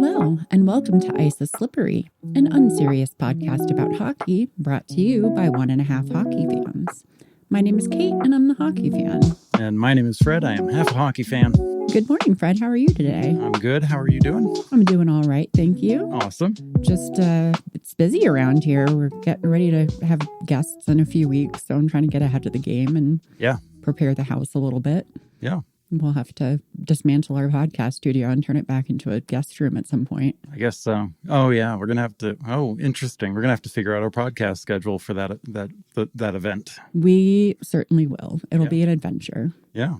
Hello, and welcome to Ice is Slippery, an unserious podcast about hockey brought to you by 1.5 hockey fans. My name is Kate, and I'm the hockey fan. And my name is Fred. I am half a hockey fan. Good morning, Fred. How are you today? I'm good. How are you doing? I'm doing all right, thank you. Awesome. Just, it's busy around here. We're getting ready to have guests in a few weeks, so I'm trying to get ahead of the game and prepare the house a little bit. Yeah. We'll have to dismantle our podcast studio and turn it back into a guest room at some point. I guess so. Oh, yeah. We're going to have to. Oh, interesting. We're going to have to figure out our podcast schedule for that event. We certainly will. It'll be an adventure. Yeah.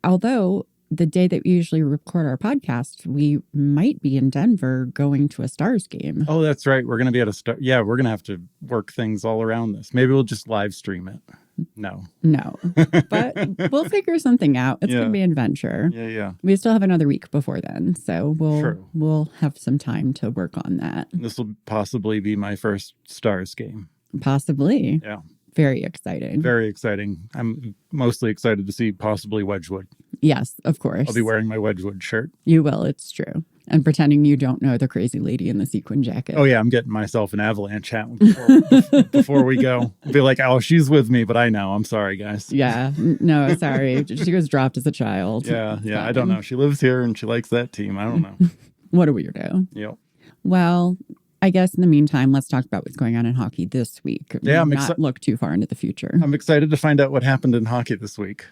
Although the day that we usually record our podcast, we might be in Denver going to a Stars game. Oh, that's right. We're going to be at a Star. Yeah, we're going to have to work things all around this. Maybe we'll just live stream it. No, but we'll figure something out. It's going to be an adventure. Yeah. We still have another week before then, so we'll have some time to work on that. This will possibly be my first Stars game. Possibly. Yeah. Very exciting. Very exciting. I'm mostly excited to see possibly Wedgwood. Yes, of course. I'll be wearing my Wedgwood shirt. You will, it's true. And pretending you don't know the crazy lady in the sequin jacket. Oh, yeah. I'm getting myself an Avalanche hat before we go. I'll be like, oh, she's with me, but I know. I'm sorry, guys. Yeah. No, sorry. She was dropped as a child. Yeah. I don't know. She lives here and she likes that team. I don't know. What a weirdo. Yep. Well, I guess in the meantime, let's talk about what's going on in hockey this week. Yeah, not look too far into the future. I'm excited to find out what happened in hockey this week.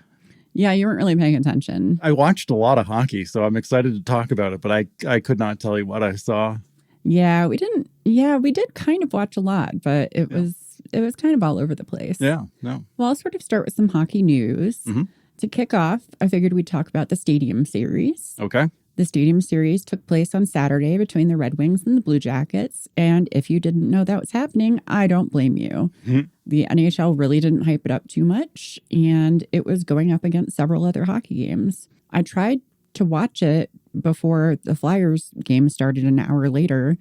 Yeah, you weren't really paying attention. I watched a lot of hockey, so I'm excited to talk about it, but I could not tell you what I saw. Yeah, we didn't. Yeah, we did kind of watch a lot, but it was kind of all over the place. Yeah, no. Well, I'll sort of start with some hockey news. Mm-hmm. To kick off, I figured we'd talk about the Stadium Series. Okay. The Stadium Series took place on Saturday between the Red Wings and the Blue Jackets. And if you didn't know that was happening, I don't blame you. Mm-hmm. The NHL really didn't hype it up too much, and it was going up against several other hockey games. I tried to watch it before the Flyers game started an hour later,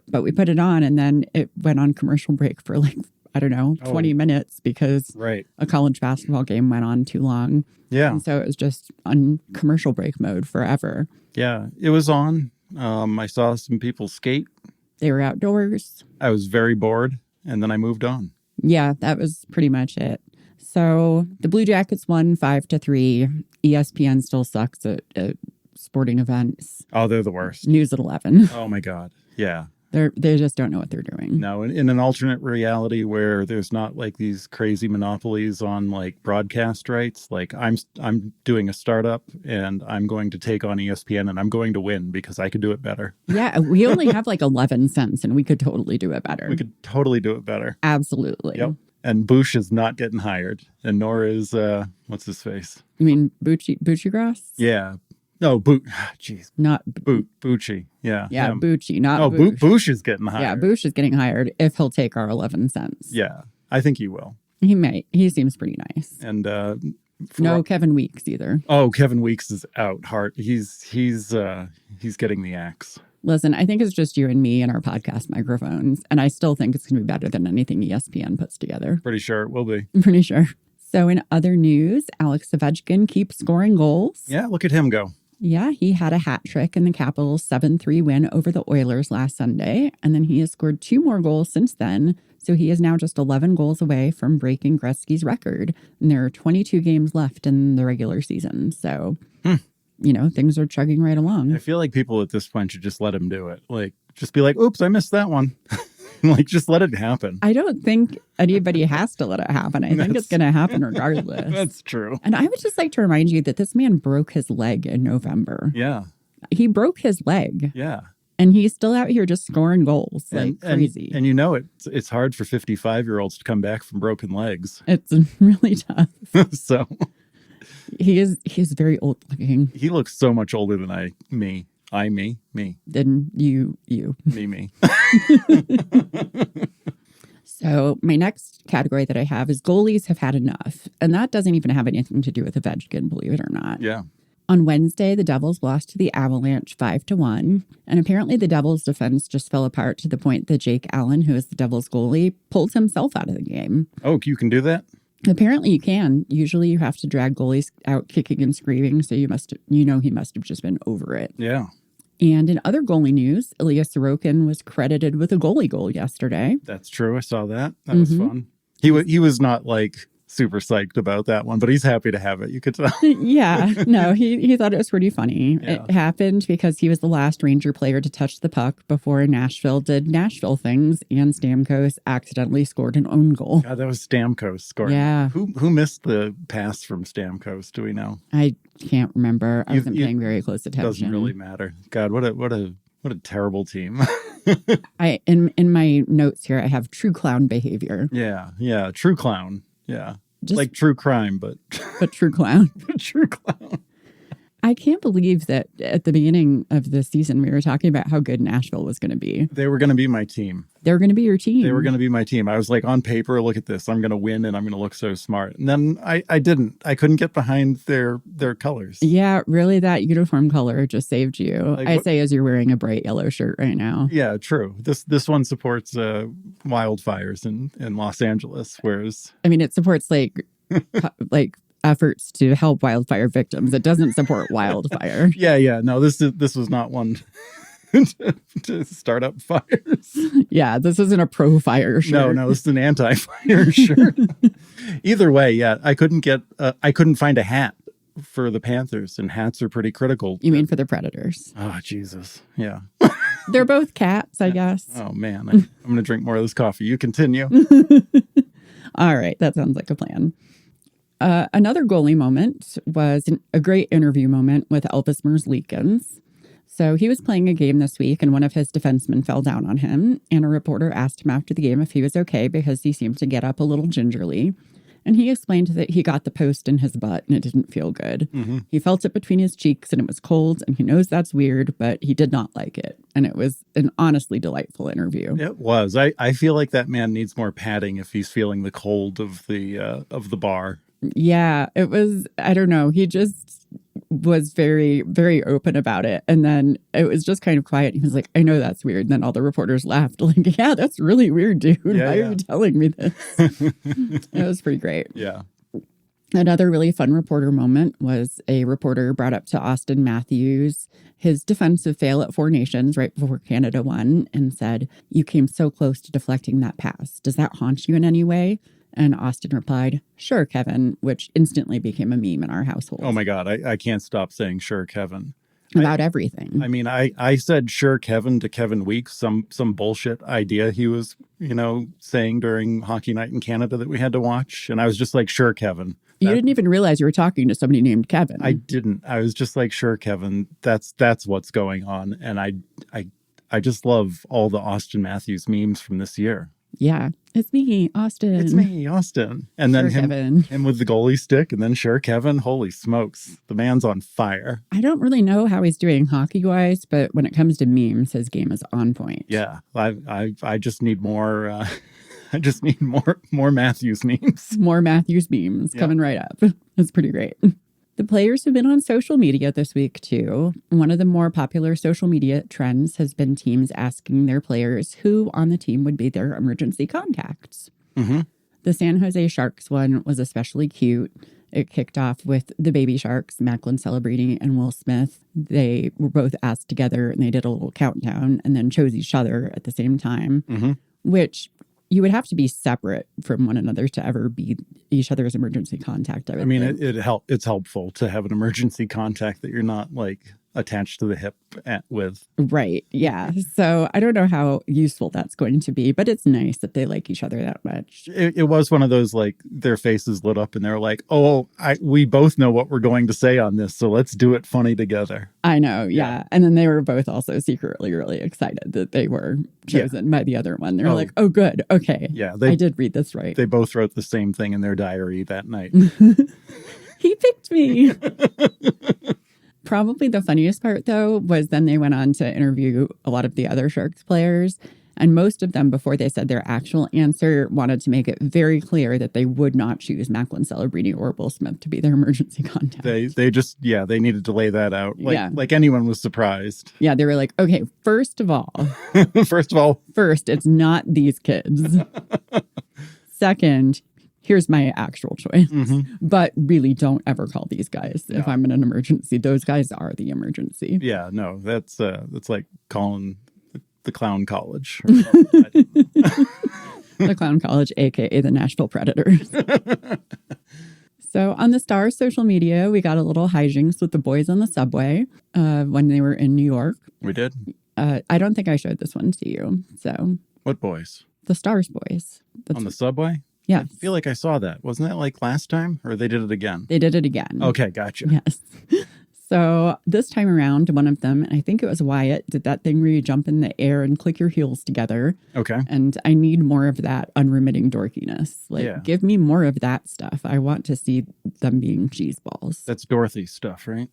but we put it on and then it went on commercial break for 20 minutes because a college basketball game went on too long. Yeah. And so it was just on commercial break mode forever. Yeah, it was on. I saw some people skate. They were outdoors. I was very bored, and then I moved on. Yeah, that was pretty much it. So the Blue Jackets won 5-3. ESPN still sucks at sporting events. Oh, they're the worst. News at 11. Oh, my God. Yeah. They just don't know what they're doing. No, in an alternate reality where there's not like these crazy monopolies on like broadcast rights, like I'm doing a startup and I'm going to take on ESPN and I'm going to win because I could do it better. Yeah, we only have like 11 cents and we could totally do it better. We could totally do it better. Absolutely. Yep. And Bush is not getting hired, and nor is what's his face? You mean Bucci-Grass? Yeah. No, jeez. Not Bucci. Yeah. Yeah, Bucci, not Bush. Bush is getting hired. Yeah, Bush is getting hired if he'll take our 11 cents. Yeah, I think he will. He might. He seems pretty nice. And no Kevin Weeks either. Oh, Kevin Weeks is out. He's getting the axe. Listen, I think it's just you and me and our podcast microphones, and I still think it's going to be better than anything ESPN puts together. Pretty sure it will be. I'm pretty sure. So in other news, Alex Ovechkin keeps scoring goals. Yeah, look at him go. Yeah, he had a hat trick in the Capitals' 7-3 win over the Oilers last Sunday, and then he has scored 2 more goals since then. So he is now just 11 goals away from breaking Gretzky's record. And there are 22 games left in the regular season. So, things are chugging right along. I feel like people at this point should just let him do it. Like, just be like, oops, I missed that one. Like, just let it happen. I don't think anybody has to let it happen. I think it's going to happen regardless. That's true. And I would just like to remind you that this man broke his leg in November. Yeah. He broke his leg. Yeah. And he's still out here just scoring goals like crazy. And it's hard for 55-year-olds to come back from broken legs. It's really tough. So he's very old looking. He looks so much older than me. Then you. Me. So my next category that I have is goalies have had enough. And that doesn't even have anything to do with Ovechkin, believe it or not. Yeah. On Wednesday, the Devils lost to the Avalanche 5-1. And apparently the Devils' defense just fell apart to the point that Jake Allen, who is the Devils' goalie, pulled himself out of the game. Oh, you can do that? Apparently you can. Usually you have to drag goalies out kicking and screaming. So he must have just been over it. Yeah. And in other goalie news, Ilya Sorokin was credited with a goalie goal yesterday. That's true. I saw that. That was fun. He was not like super psyched about that one, but he's happy to have it. You could tell. Yeah, no, he thought it was pretty funny. Yeah. It happened because he was the last Ranger player to touch the puck before Nashville did Nashville things, and Stamkos accidentally scored an own goal. God, that was Stamkos scoring. Yeah. Who missed the pass from Stamkos? Do we know? I can't remember. I wasn't paying very close attention. Doesn't really matter. God, what a terrible team. In my notes here, I have true clown behavior. Yeah, true clown. Yeah. Just like true crime, but true clown. True clown. I can't believe that at the beginning of the season, we were talking about how good Nashville was going to be. They were going to be my team. They were going to be your team. They were going to be my team. I was like, on paper, look at this. I'm going to win and I'm going to look so smart. And then I didn't. I couldn't get behind their colors. Yeah, really, that uniform color just saved you. Like, I say as you're wearing a bright yellow shirt right now. Yeah, true. This one supports wildfires in Los Angeles, whereas... I mean, it supports like efforts to help wildfire victims. It doesn't support wildfire. Yeah. No, this was not one to start up fires. Yeah, this isn't a pro-fire shirt. No, this is an anti-fire shirt. Either way, yeah, I couldn't find a hat for the Panthers, and hats are pretty critical. You mean for the Predators? Oh, Jesus. Yeah. They're both cats, I guess. Oh, man. I'm going to drink more of this coffee. You continue. All right. That sounds like a plan. Another goalie moment was a great interview moment with Elvis Merzlikins. So he was playing a game this week, and one of his defensemen fell down on him. And a reporter asked him after the game if he was okay because he seemed to get up a little gingerly. And he explained that he got the post in his butt and it didn't feel good. Mm-hmm. He felt it between his cheeks and it was cold, and he knows that's weird, but he did not like it. And it was an honestly delightful interview. It was. I feel like that man needs more padding if he's feeling the cold of the bar. Yeah, it was, I don't know. He just was very, very open about it. And then it was just kind of quiet. He was like, I know that's weird. And then all the reporters laughed like, yeah, that's really weird, dude. Yeah, Why are you telling me this? It was pretty great. Yeah. Another really fun reporter moment was a reporter brought up to Austin Matthews his defensive fail at Four Nations right before Canada won and said, "You came so close to deflecting that pass. Does that haunt you in any way?" And Austin replied, "Sure, Kevin," which instantly became a meme in our household. Oh my God, I can't stop saying "sure, Kevin." About everything. I mean, I said "sure, Kevin" to Kevin Weeks, some bullshit idea he was, saying during hockey night in Canada that we had to watch. And I was just like, "Sure, Kevin." You didn't even realize you were talking to somebody named Kevin. I didn't. I was just like, "Sure, Kevin." That's what's going on. And I just love all the Austin Matthews memes from this year. Yeah. It's me, Austin. It's me, Austin. And then sure, him with the goalie stick, and then "sure, Kevin." Holy smokes. The man's on fire. I don't really know how he's doing hockey-wise, but when it comes to memes, his game is on point. Yeah. I just need more I just need more Matthews memes. More Matthews memes coming right up. That's pretty great. The players have been on social media this week, too. One of the more popular social media trends has been teams asking their players who on the team would be their emergency contacts. Mm-hmm. The San Jose Sharks one was especially cute. It kicked off with the baby Sharks, Macklin Celebrini and Will Smith. They were both asked together and they did a little countdown and then chose each other at the same time, which you would have to be separate from one another to ever be each other's emergency contact. I mean, it's helpful to have an emergency contact that you're not like attached to the hip with. Right. Yeah. So I don't know how useful that's going to be, but it's nice that they like each other that much. It was one of those, like, their faces lit up and they're like, "Oh, we both know what we're going to say on this, so let's do it funny together." I know. Yeah. And then they were both also secretly really excited that they were chosen by the other one. They're like, "Oh, good. Okay. Yeah. I did read this right." They both wrote the same thing in their diary that night. He picked me. Probably the funniest part, though, was then they went on to interview a lot of the other Sharks players. And most of them, before they said their actual answer, wanted to make it very clear that they would not choose Macklin Celebrini or Will Smith to be their emergency contact. They needed to lay that out. Like anyone was surprised. Yeah, they were like, okay, first, it's not these kids. Second, here's my actual choice. Mm-hmm. But really don't ever call these guys if I'm in an emergency. Those guys are the emergency. Yeah, no, that's like calling the clown college. Or something. I don't know. The clown college, aka the Nashville Predators. So on the Star social media, we got a little hijinks with the boys on the subway when they were in New York. We did? I don't think I showed this one to you. So What boys? the Stars boys. On the subway? Yeah. I feel like I saw that. Wasn't that like last time? Or they did it again? They did it again. Okay, gotcha. Yes. So this time around, one of them, and I think it was Wyatt, did that thing where you jump in the air and click your heels together. Okay. And I need more of that unremitting dorkiness. Like, give me more of that stuff. I want to see them being cheese balls. That's Dorothy stuff, right?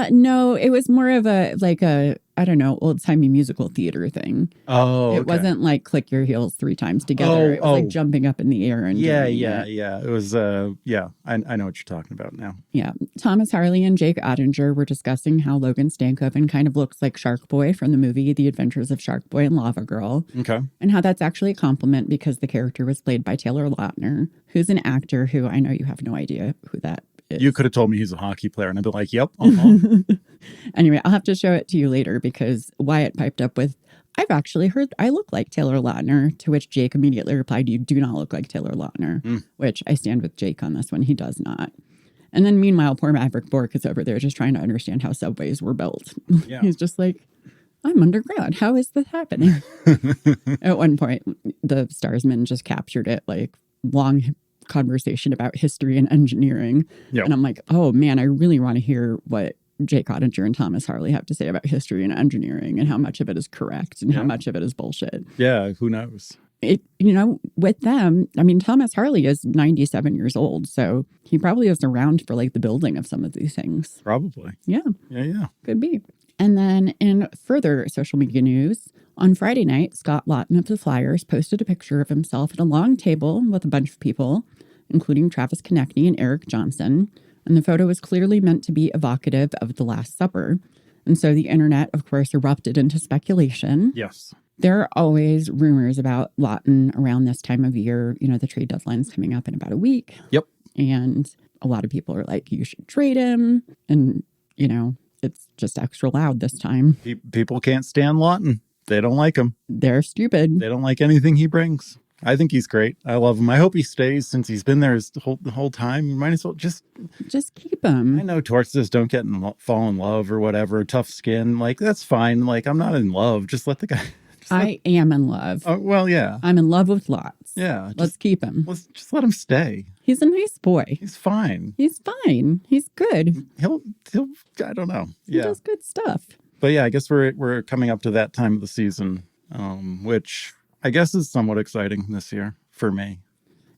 No, it was more of a I don't know, old timey musical theater thing. Oh, It wasn't like click your heels 3 times together. It was like jumping up in the air and yeah. it. It was I know what you're talking about now. Yeah. Thomas Harley and Jake Ottinger were discussing how Logan Stankoven kind of looks like Shark Boy from the movie The Adventures of Shark Boy and Lava Girl. Okay. And how that's actually a compliment because the character was played by Taylor Lautner, who's an actor who I know you have no idea who that is. You could have told me he's a hockey player and I'd be like, yep. Uh-huh. Anyway, I'll have to show it to you later because Wyatt piped up with, I've actually heard I look like Taylor Lautner, to which Jake immediately replied, you do not look like Taylor Lautner, which I stand with Jake on this one. He does not. And then meanwhile, poor Maverick Bork is over there just trying to understand how subways were built. Yeah. He's just like, I'm underground. How is this happening? At one point, the Starsman just captured it, like long conversation about history and engineering. Yep. And I'm like, oh man, I really want to hear what Jake Ottinger and Thomas Harley have to say about history and engineering and how much of it is correct and how much of it is bullshit. Yeah, who knows? With them, I mean, Thomas Harley is 97 years old, so he probably is around for like the building of some of these things. Probably. Yeah. Yeah. Could be. And then in further social media news, on Friday night, Scott Lawton of the Flyers posted a picture of himself at a long table with a bunch of people, including Travis Konechny and Eric Johnson. And the photo was clearly meant to be evocative of the Last Supper. And so the internet, of course, erupted into speculation. Yes. There are always rumors about Lawton around this time of year. You know, the trade deadline's coming up in about a week. Yep. And a lot of people are like, you should trade him. And, you know, it's just extra loud this time. People can't stand Lawton. They don't like him. They're stupid. They don't like anything he brings. I think he's great. I love him. I hope he stays since he's been there the whole time. You might as well just keep him. I know Torch says don't fall in love or whatever. Tough skin. Like, that's fine. Like, I'm not in love. Just let the guy. I am in love. Oh, well, yeah. I'm in love with lots. Yeah. Let's keep him. Let's just let him stay. He's a nice boy. He's fine. He's fine. He's good. He'll I don't know. He Yeah. does good stuff. But yeah, I guess we're coming up to that time of the season, which I guess is somewhat exciting this year for me.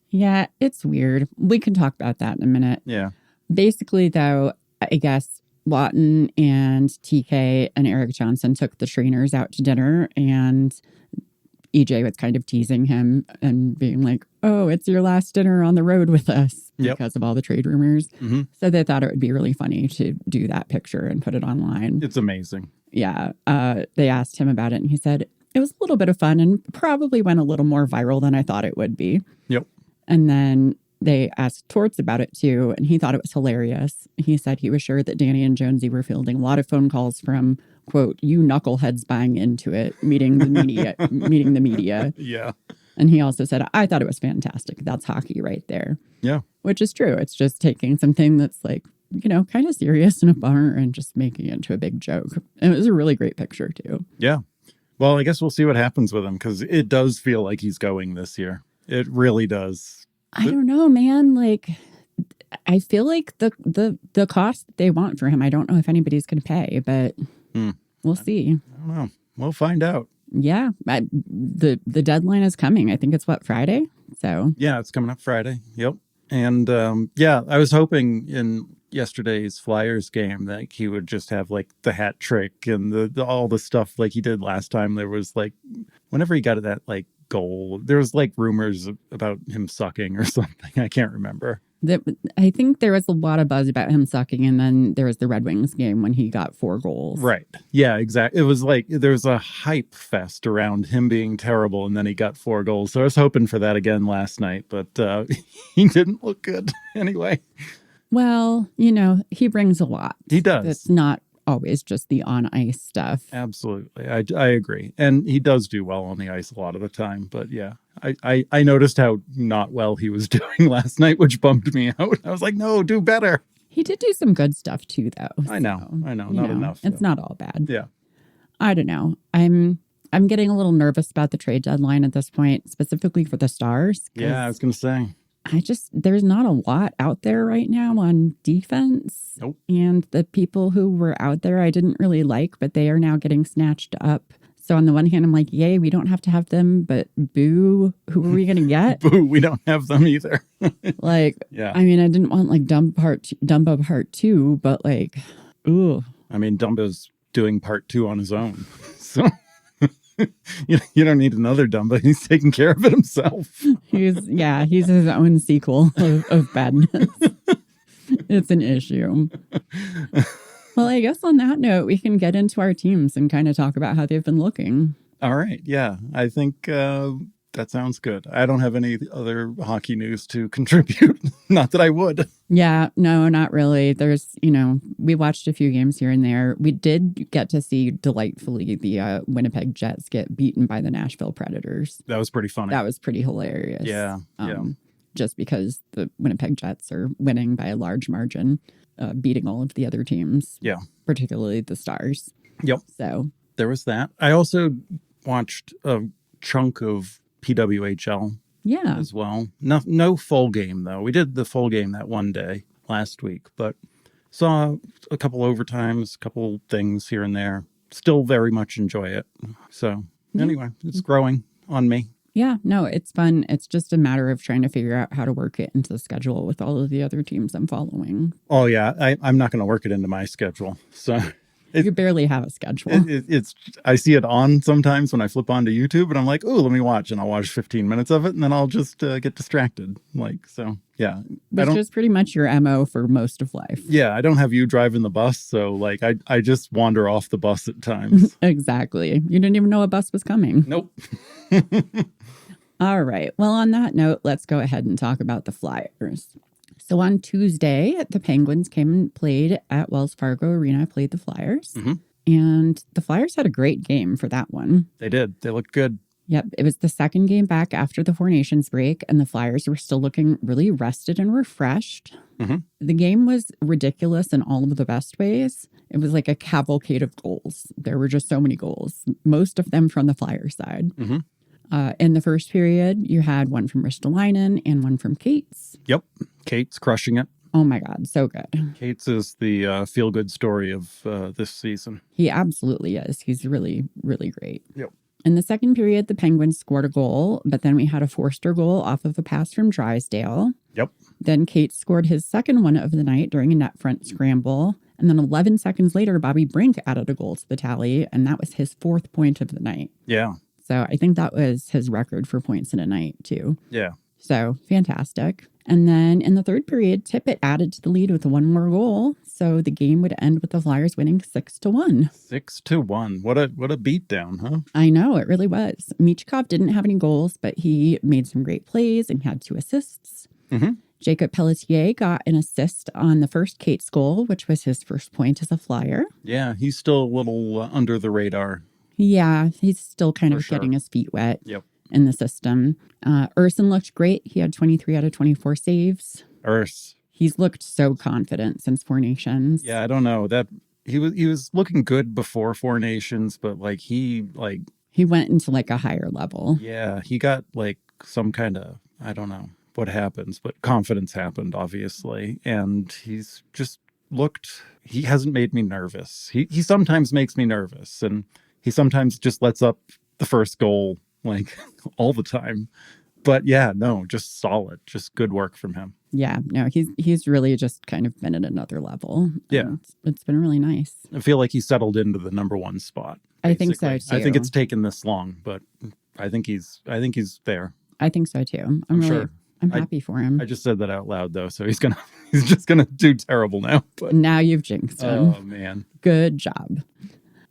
Yeah, it's weird. We can talk about that in a minute. Yeah. Basically, though, I guess Lawton and TK and Eric Johnson took the trainers out to dinner, and EJ was kind of teasing him and being like, oh, it's your last dinner on the road with us because of all the trade rumors. Mm-hmm. So they thought it would be really funny to do that picture and put it online. It's amazing. Yeah. They asked him about it, and he said, it was a little bit of fun and probably went a little more viral than I thought it would be. Yep. And then they asked Torts about it too, and he thought it was hilarious. He said he was sure that Danny and Jonesy were fielding a lot of phone calls from, quote, you knuckleheads buying into it, meeting the media. Yeah. And he also said, I thought it was fantastic. That's hockey right there. Yeah. Which is true. It's just taking something that's like, you know, kind of serious in a bar and just making it into a big joke. And it was a really great picture too. Yeah. Well, I guess we'll see what happens with him because it does feel like he's going this year. It really does. I don't know, man. Like, I feel like the cost that they want for him, I don't know if anybody's going to pay, but we'll see. I don't know. We'll find out. Yeah. The deadline is coming. I think it's Friday? So yeah, it's coming up Friday. Yep. And I was hoping in yesterday's Flyers game that he would just have like the hat trick and all the stuff like he did last time. There was like, whenever he got that like goal, there was like rumors about him sucking or something. I can't remember. I think there was a lot of buzz about him sucking, and then there was the Red Wings game when he got 4 goals. Right. Yeah, exactly. It was like there was a hype fest around him being terrible, and then he got 4 goals. So I was hoping for that again last night, but he didn't look good anyway. Well, he brings a lot. He does. It's not always just the on ice stuff. Absolutely. I agree. And he does do well on the ice a lot of the time. But yeah, I noticed how not well he was doing last night, which bummed me out. I was like, no, do better. He did do some good stuff too, though. I know. Not enough. It's not all bad. Yeah. I don't know. I'm getting a little nervous about the trade deadline at this point, specifically for the Stars. Yeah, I was going to say. There's not a lot out there right now on defense. Nope. And the people who were out there I didn't really like, but they are now getting snatched up. So on the one hand, I'm like, yay, we don't have to have them, but boo, who are we going to get? Boo, we don't have them either. Yeah. I mean, I didn't want like Dumbo part 2, but like, ooh. I mean, Dumbo's doing part 2 on his own. So you don't need another Dumbo. He's taking care of it himself. He's his own sequel of badness. It's an issue. Well, I guess on that note, we can get into our teams and kind of talk about how they've been looking. All right. Yeah, I think that sounds good. I don't have any other hockey news to contribute. Not that I would. Yeah, no, not really. There's, we watched a few games here and there. We did get to see delightfully the Winnipeg Jets get beaten by the Nashville Predators. That was pretty funny. That was pretty hilarious. Yeah. Just because the Winnipeg Jets are winning by a large margin, beating all of the other teams. Yeah. Particularly the Stars. Yep. So there was that. I also watched a chunk of PWHL as well. No full game, though. We did the full game that one day last week, but saw a couple overtimes, a couple things here and there. Still very much enjoy it. So anyway, it's growing on me. Yeah, no, it's fun. It's just a matter of trying to figure out how to work it into the schedule with all of the other teams I'm following. Oh, yeah. I'm not going to work it into my schedule. So you barely have a schedule. I see it on sometimes when I flip onto YouTube and I'm like, oh, let me watch. And I'll watch 15 minutes of it and then I'll just get distracted. Yeah. Which is pretty much your MO for most of life. Yeah. I don't have you driving the bus. So I just wander off the bus at times. Exactly. You didn't even know a bus was coming. Nope. All right. Well, on that note, let's go ahead and talk about the Flyers. So on Tuesday, the Penguins came and played at Wells Fargo Arena, played the Flyers. Mm-hmm. And the Flyers had a great game for that one. They did. They looked good. Yep. It was the second game back after the Four Nations break, and the Flyers were still looking really rested and refreshed. Mm-hmm. The game was ridiculous in all of the best ways. It was like a cavalcade of goals. There were just so many goals, most of them from the Flyers side. Mm-hmm. In the first period, you had one from Ristolainen and one from Cates. Yep. Cates crushing it. Oh, my God. So good. Cates is the feel-good story of this season. He absolutely is. He's really, really great. Yep. In the second period, the Penguins scored a goal, but then we had a Forster goal off of a pass from Drysdale. Yep. Then Cates scored his second one of the night during a net front scramble. And then 11 seconds later, Bobby Brink added a goal to the tally, and that was his 4th point of the night. Yeah. So I think that was his record for points in a night, too. Yeah. So fantastic. And then in the third period, Tippett added to the lead with one more goal. So the game would end with the Flyers winning 6-1. 6-1. What a beatdown, huh? I know, it really was. Michkov didn't have any goals, but he made some great plays and had 2 assists. Mm-hmm. Jacob Pelletier got an assist on the first Cates goal, which was his first point as a Flyer. Yeah, he's still a little under the radar. Yeah, he's still kind of getting his feet wet in the system. Urson looked great. He had 23 out of 24 saves. He's looked so confident since Four Nations. Yeah, I don't know. That he was looking good before Four Nations, but he went into a higher level. Yeah, he got some kind of, I don't know what happens, but confidence happened, obviously. And he's just he hasn't made me nervous. He sometimes makes me nervous, and he sometimes just lets up the first goal all the time. But yeah, no, just solid, just good work from him. Yeah, no, he's really just kind of been at another level. Yeah. It's been really nice. I feel like he settled into the number 1 spot. Basically. I think so too. I think it's taken this long, but I think he's there. I think so too. I'm I'm happy for him. I just said that out loud though, so he's just gonna do terrible now. But Now you've jinxed him. oh man, Good job.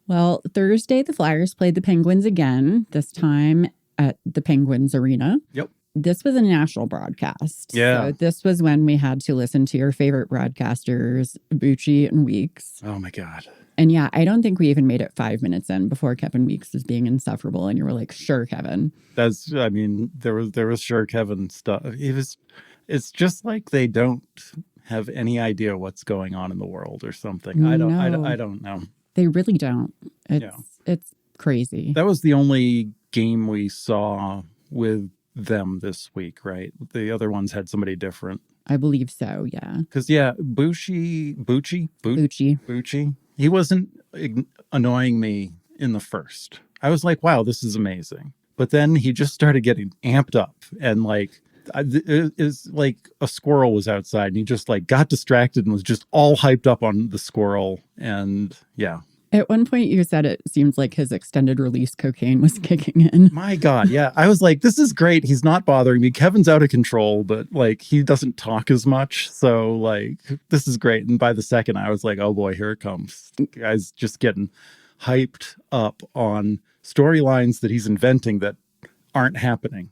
Well, Thursday the Flyers played the Penguins again. This time at the Penguins Arena. Yep. This was a national broadcast. Yeah. So this was when we had to listen to your favorite broadcasters, Bucci and Weeks. Oh my God. And yeah, I don't think we even made it 5 minutes in before Kevin Weeks was being insufferable. And you were like, sure, Kevin. There was sure Kevin stuff. It's just like they don't have any idea what's going on in the world or something. I don't know. They really don't. It's crazy. That was the only game we saw with them this week, right? The other ones had somebody different. I believe so, yeah. Because, Bucci, he wasn't annoying me in the first. I was like, wow, this is amazing. But then he just started getting amped up and it's like a squirrel was outside and he just like got distracted and was just all hyped up on the squirrel. And yeah. At one point you said it seems like his extended release cocaine was kicking in. My God. Yeah. I was like, this is great. He's not bothering me. Kevin's out of control, but like he doesn't talk as much. So like, this is great. And by the second I was like, oh boy, here it comes. The guy's just getting hyped up on storylines that he's inventing that aren't happening.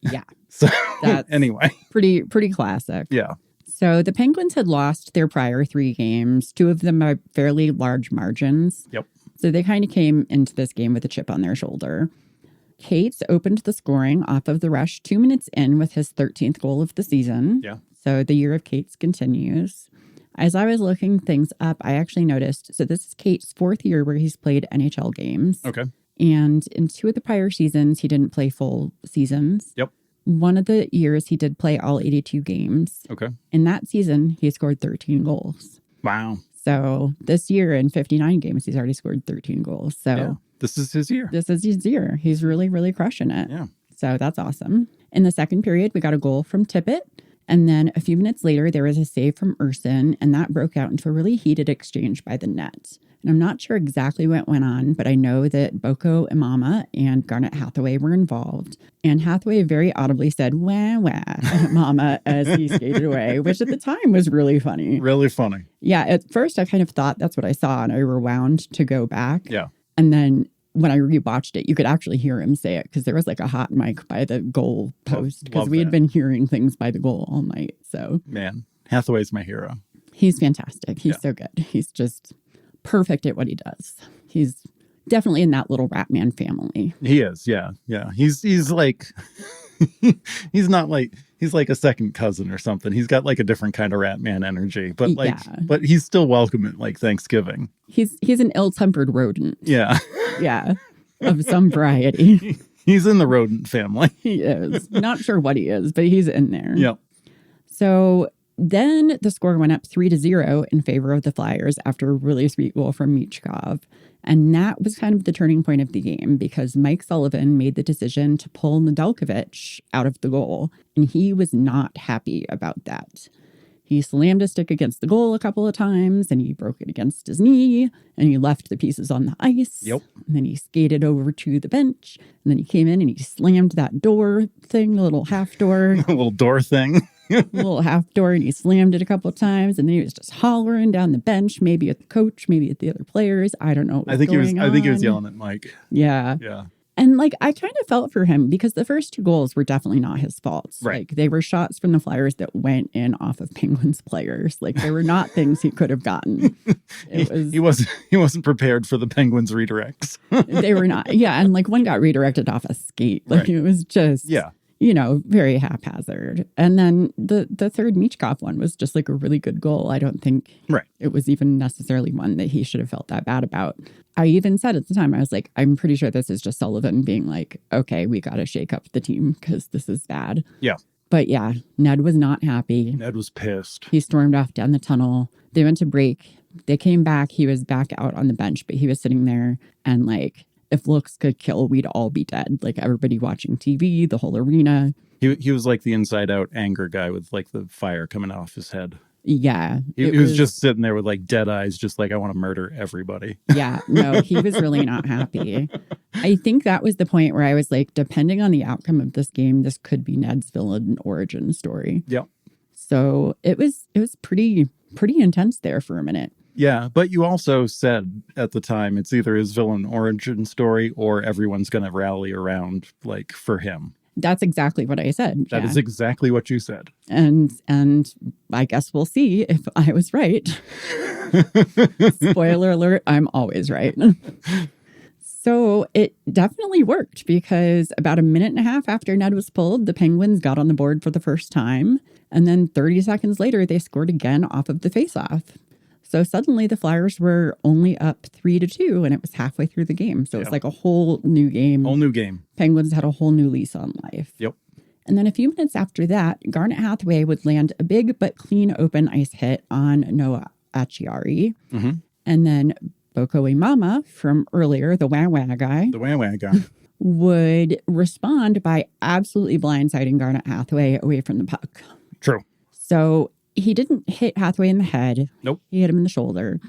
Yeah. So that's anyway, pretty classic. Yeah. So the Penguins had lost their prior 3 games, 2 of them by fairly large margins. Yep. So they kind of came into this game with a chip on their shoulder. Cates opened the scoring off of the rush 2 minutes in with his 13th goal of the season. Yeah. So the year of Cates continues. As I was looking things up, I actually noticed, so this is Cates' 4th year where he's played NHL games. Okay. And in 2 of the prior seasons, he didn't play full seasons. Yep. One of the years he did play all 82 games. Okay. In that season, he scored 13 goals. Wow. So this year in 59 games, he's already scored 13 goals. So yeah, this is his year. He's really, really crushing it. Yeah. So that's awesome. In the second period, we got a goal from Tippett. And then a few minutes later, there was a save from Urson, and that broke out into a really heated exchange by the net. And I'm not sure exactly what went on, but I know that Boko Imama and Garnet Hathaway were involved. And Hathaway very audibly said, wah, wah, mama, as he skated away, which at the time was really funny. Really funny. Yeah, at first I kind of thought that's what I saw, and I rewound to go back. Yeah. And then when I rewatched it, you could actually hear him say it because there was like a hot mic by the goal post because we had been hearing things by the goal all night. So, man, Hathaway's my hero. He's fantastic. He's so good. He's just perfect at what he does. He's definitely in that little Ratman family. He is. Yeah. Yeah. He's like, he's like a second cousin or something. He's got like a different kind of Ratman energy, but but he's still welcome at like Thanksgiving. He's an ill-tempered rodent. Yeah. Yeah. Of some variety. He's in the rodent family. He is. Not sure what he is, but he's in there. Yep. So then the score went up 3-0 in favor of the Flyers after a really sweet goal from Michkov. And that was kind of the turning point of the game because Mike Sullivan made the decision to pull Nedeljkovic out of the goal. And he was not happy about that. He slammed a stick against the goal a couple of times and he broke it against his knee and he left the pieces on the ice. Yep. And then he skated over to the bench and then he came in and he slammed that door thing, the little half door. The little door thing. Little half door and he slammed it a couple of times and then he was just hollering down the bench, maybe at the coach, maybe at the other players. I don't know. I think he was yelling at Mike. Yeah. Yeah. And like I kind of felt for him because the first 2 goals were definitely not his fault. Right. Like they were shots from the Flyers that went in off of Penguins players. Like they were not things he could have gotten. He wasn't prepared for the Penguins redirects. They were not. Yeah, and like one got redirected off a skate. Like It was just very haphazard. And then the third Michkov one was just like a really good goal. I don't think it was even necessarily one that he should have felt that bad about. I even said at the time, I was like, I'm pretty sure this is just Sullivan being like, okay, we got to shake up the team because this is bad. Yeah. But yeah, Ned was not happy. Ned was pissed. He stormed off down the tunnel. They went to break. They came back. He was back out on the bench, but he was sitting there and like, if looks could kill, we'd all be dead. Like everybody watching TV, the whole arena. He was like the inside out anger guy with like the fire coming off his head. Yeah. He was just sitting there with like dead eyes, just like, I want to murder everybody. Yeah. No, he was really not happy. I think that was the point where I was like, depending on the outcome of this game, this could be Ned's villain origin story. Yep. So it was pretty intense there for a minute. Yeah, but you also said at the time it's either his villain origin story or everyone's going to rally around like for him. That's exactly what I said. That is exactly what you said. And I guess we'll see if I was right. Spoiler alert, I'm always right. So it definitely worked because about a minute and a half after Ned was pulled, the Penguins got on the board for the first time. And then 30 seconds later, they scored again off of the faceoff. So suddenly the Flyers were only up 3-2 and it was halfway through the game. So it's like a whole new game. Whole new game. Penguins had a whole new lease on life. Yep. And then a few minutes after that, Garnet Hathaway would land a big but clean open ice hit on Noah Acciari. Mm-hmm. And then Boko Imama from earlier, the wah-wah guy. The wah-wah guy. Would respond by absolutely blindsiding Garnet Hathaway away from the puck. True. So he didn't hit Hathaway in the head. Nope. He hit him in the shoulder.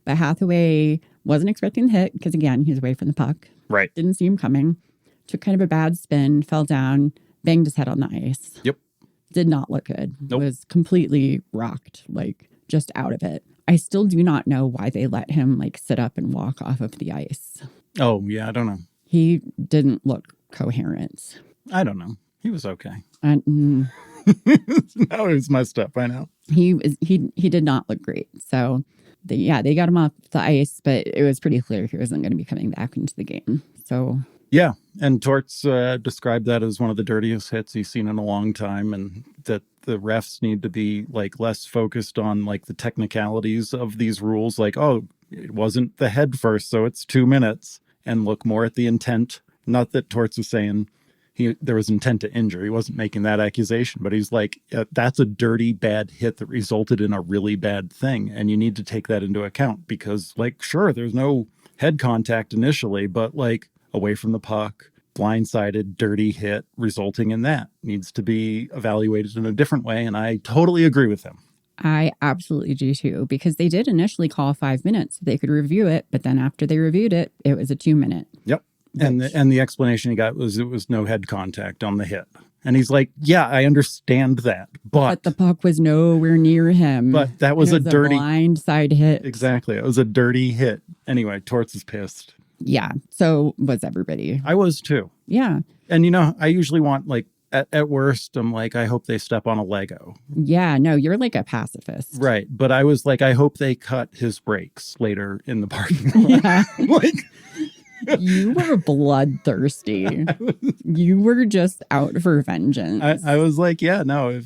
But Hathaway wasn't expecting the hit because, again, he's away from the puck. Right. Didn't see him coming. Took kind of a bad spin, fell down, banged his head on the ice. Yep. Did not look good. Nope. Was completely rocked, like just out of it. I still do not know why they let him like sit up and walk off of the ice. Oh, yeah, I don't know. He didn't look coherent. I don't know. He was okay. And Now he's messed up. I know. he did not look great. So they got him off the ice, but it was pretty clear he wasn't going to be coming back into the game. So yeah, and Torts described that as one of the dirtiest hits he's seen in a long time, and that the refs need to be like less focused on like the technicalities of these rules, like, oh, it wasn't the head first, so it's 2 minutes, and look more at the intent. Not that Torts was saying there was intent to injure. He wasn't making that accusation, but he's like, that's a dirty, bad hit that resulted in a really bad thing. And you need to take that into account because, like, sure, there's no head contact initially, but like away from the puck, blindsided, dirty hit resulting in that needs to be evaluated in a different way. And I totally agree with him. I absolutely do too, because they did initially call 5 minutes so they could review it. But then after they reviewed it, it was a 2 minute. Yep. And the explanation he got was it was no head contact on the hit. And he's like, yeah, I understand that. But the puck was nowhere near him. But that was a dirty blindside hit. Exactly. It was a dirty hit. Anyway, Torts is pissed. Yeah. So was everybody. I was too. Yeah. And you know, I usually want like at worst, I'm like, I hope they step on a Lego. Yeah, no, you're like a pacifist. Right. But I was like, I hope they cut his brakes later in the parking lot. Yeah. Like, you were bloodthirsty. You were just out for vengeance. I was like, yeah, no,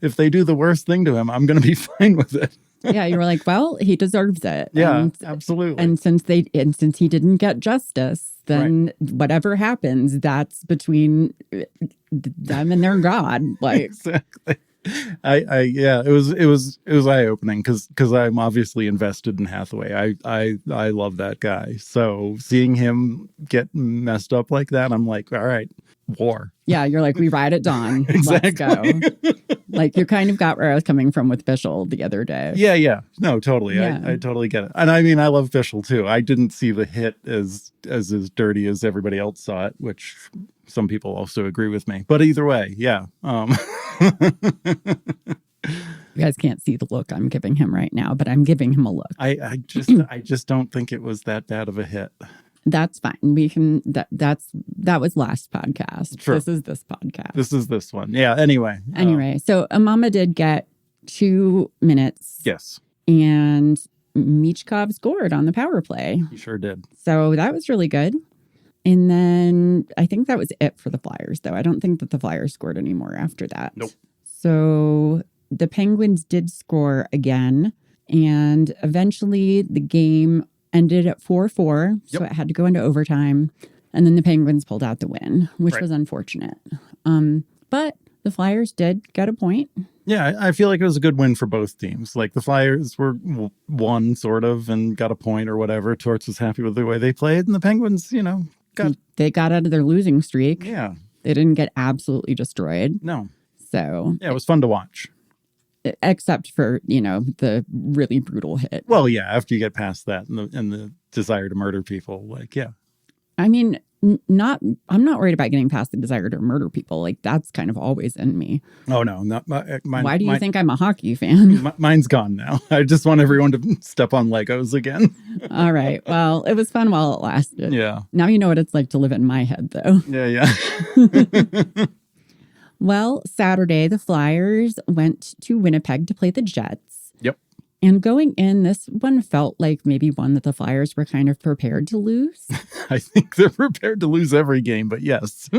if they do the worst thing to him, I'm going to be fine with it. Yeah, you were like, well, he deserves it. Yeah, absolutely. And since he didn't get justice, then whatever happens, that's between them and their God. Like exactly. It was eye-opening because I'm obviously invested in Hathaway. I love that guy. So seeing him get messed up like that, I'm like, all right, war. Yeah, you're like, we ride at dawn. Exactly. Let's go. Like you kind of got where I was coming from with Bischel the other day. Yeah. No, totally. Yeah. I totally get it. And I mean, I love Bischel too. I didn't see the hit as dirty as everybody else saw it, which some people also agree with me. But either way, yeah. You guys can't see the look I'm giving him right now, but I'm giving him a look. I just don't think it was that bad of a hit. That's fine. We can. That was last podcast. Sure. This is this podcast. This is this one. Yeah. Anyway. So Imama did get 2 minutes. Yes. And Michkov scored on the power play. He sure did. So that was really good. And then I think that was it for the Flyers, though. I don't think that the Flyers scored anymore after that. Nope. So the Penguins did score again. And eventually the game ended at 4-4. So it had to go into overtime. And then the Penguins pulled out the win, which was unfortunate. But the Flyers did get a point. Yeah, I feel like it was a good win for both teams. Like the Flyers won sort of and got a point or whatever. Torts was happy with the way they played. And the Penguins, they got out of their losing streak. Yeah. They didn't get absolutely destroyed. No. So yeah, it was fun to watch. except for, the really brutal hit. Well, yeah, after you get past that and the desire to murder people, like, yeah. I mean, I'm not worried about getting past the desire to murder people. Like, that's kind of always in me. Oh, no, not mine. Why do you think I'm a hockey fan? Mine's gone now. I just want everyone to step on Legos again. All right. Well, it was fun while it lasted. Yeah. Now you know what it's like to live in my head, though. Yeah. Well, Saturday, the Flyers went to Winnipeg to play the Jets. Yep. And going in, this one felt like maybe one that the Flyers were kind of prepared to lose. I think they're prepared to lose every game, but yes.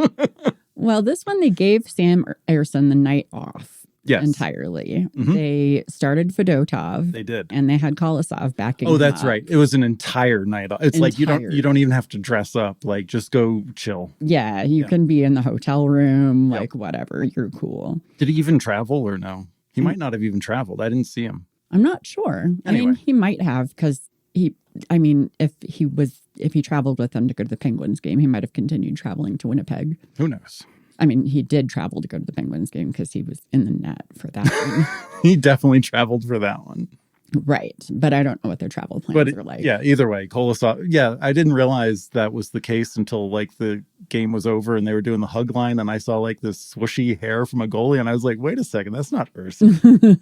Well, this one, they gave Sam Ersson the night off. Yes. Entirely. Mm-hmm. They started Fedotov. They did. And they had Kolosov backing Oh, that's up. right. It was an entire night off. It's like you don't even have to dress up. Like, just go chill. Yeah, you can be in the hotel room, like whatever. You're cool. Did he even travel or no? He might not have even traveled. I didn't see him. I'm not sure. Anyway. I mean, he might have because if he traveled with them to go to the Penguins game, he might have continued traveling to Winnipeg. Who knows? I mean, he did travel to go to the Penguins game because he was in the net for that one. He definitely traveled for that one. Right. But I don't know what their travel plans are like. Yeah, either way, Kolosov. Yeah, I didn't realize that was the case until like the game was over and they were doing the hug line and I saw like this swooshy hair from a goalie and I was like, wait a second, that's not Urson.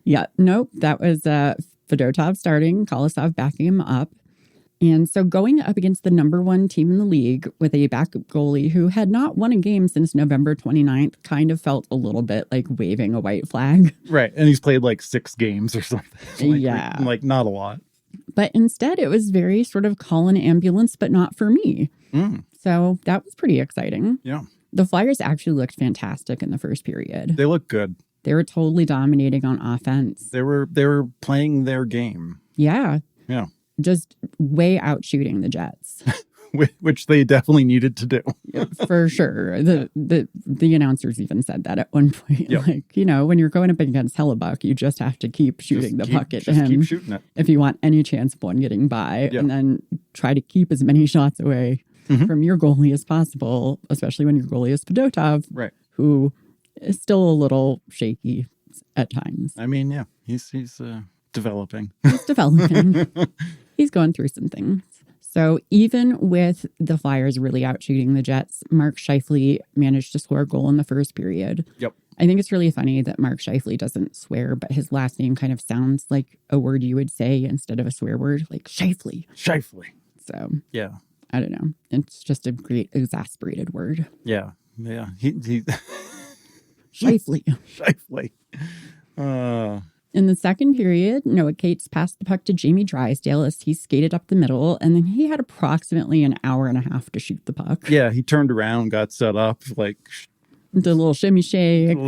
Yeah, nope. That was Fedotov starting, Kolosov backing him up. And so going up against the number one team in the league with a backup goalie who had not won a game since November 29th kind of felt a little bit like waving a white flag. Right. And he's played like 6 games or something. Like not a lot. But instead it was very sort of call an ambulance, but not for me. So that was pretty exciting. Yeah. The Flyers actually looked fantastic in the first period. They looked good. They were totally dominating on offense. They were playing their game. Yeah. Yeah. Just way out shooting the Jets. Which they definitely needed to do. For sure. The announcers even said that at one point. Yep. Like, when you're going up against Hellebuck, you just have to keep shooting the puck at him. Keep shooting it. If you want any chance of one getting by. Yep. And then try to keep as many shots away from your goalie as possible, especially when your goalie is Fedotov, right? Who is still a little shaky at times. I mean, yeah, he's developing. He's developing. He's going through some things. So even with the Flyers really out shooting the Jets, Mark Scheifele managed to score a goal in the first period. Yep. I think it's really funny that Mark Scheifele doesn't swear, but his last name kind of sounds like a word you would say instead of a swear word, like Scheifele. Scheifele. So yeah, I don't know. It's just a great exasperated word. Yeah. Yeah. He Scheifele. Scheifele. In the second period, Noah Cates passed the puck to Jamie Drysdale as he skated up the middle, and then he had approximately an hour and a half to shoot the puck. Yeah, he turned around, got set up, like... Did a little shimmy shake.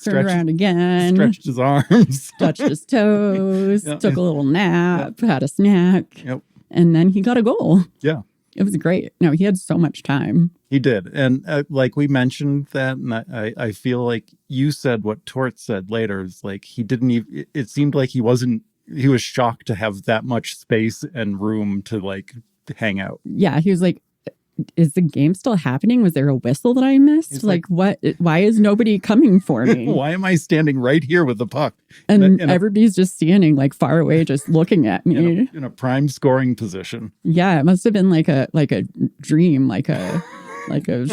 Turned around again. Stretched his arms. Touched his toes. Yep. Took a little nap. Yep. Had a snack. Yep. And then he got a goal. Yeah. It was great. No, he had so much time. He did. And like we mentioned that, and I feel like you said what Tort said later, is like he didn't even, it seemed like he was shocked to have that much space and room to like hang out. Yeah. He was like, is the game still happening? Was there a whistle that I missed? Like, what? Why is nobody coming for me? Why am I standing right here with the puck? And everybody's just standing like far away, just looking at me in a prime scoring position. Yeah, it must have been like a dream, like a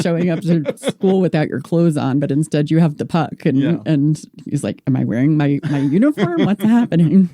showing up to school without your clothes on, but instead you have the puck. And he's like, "Am I wearing my uniform? What's happening?"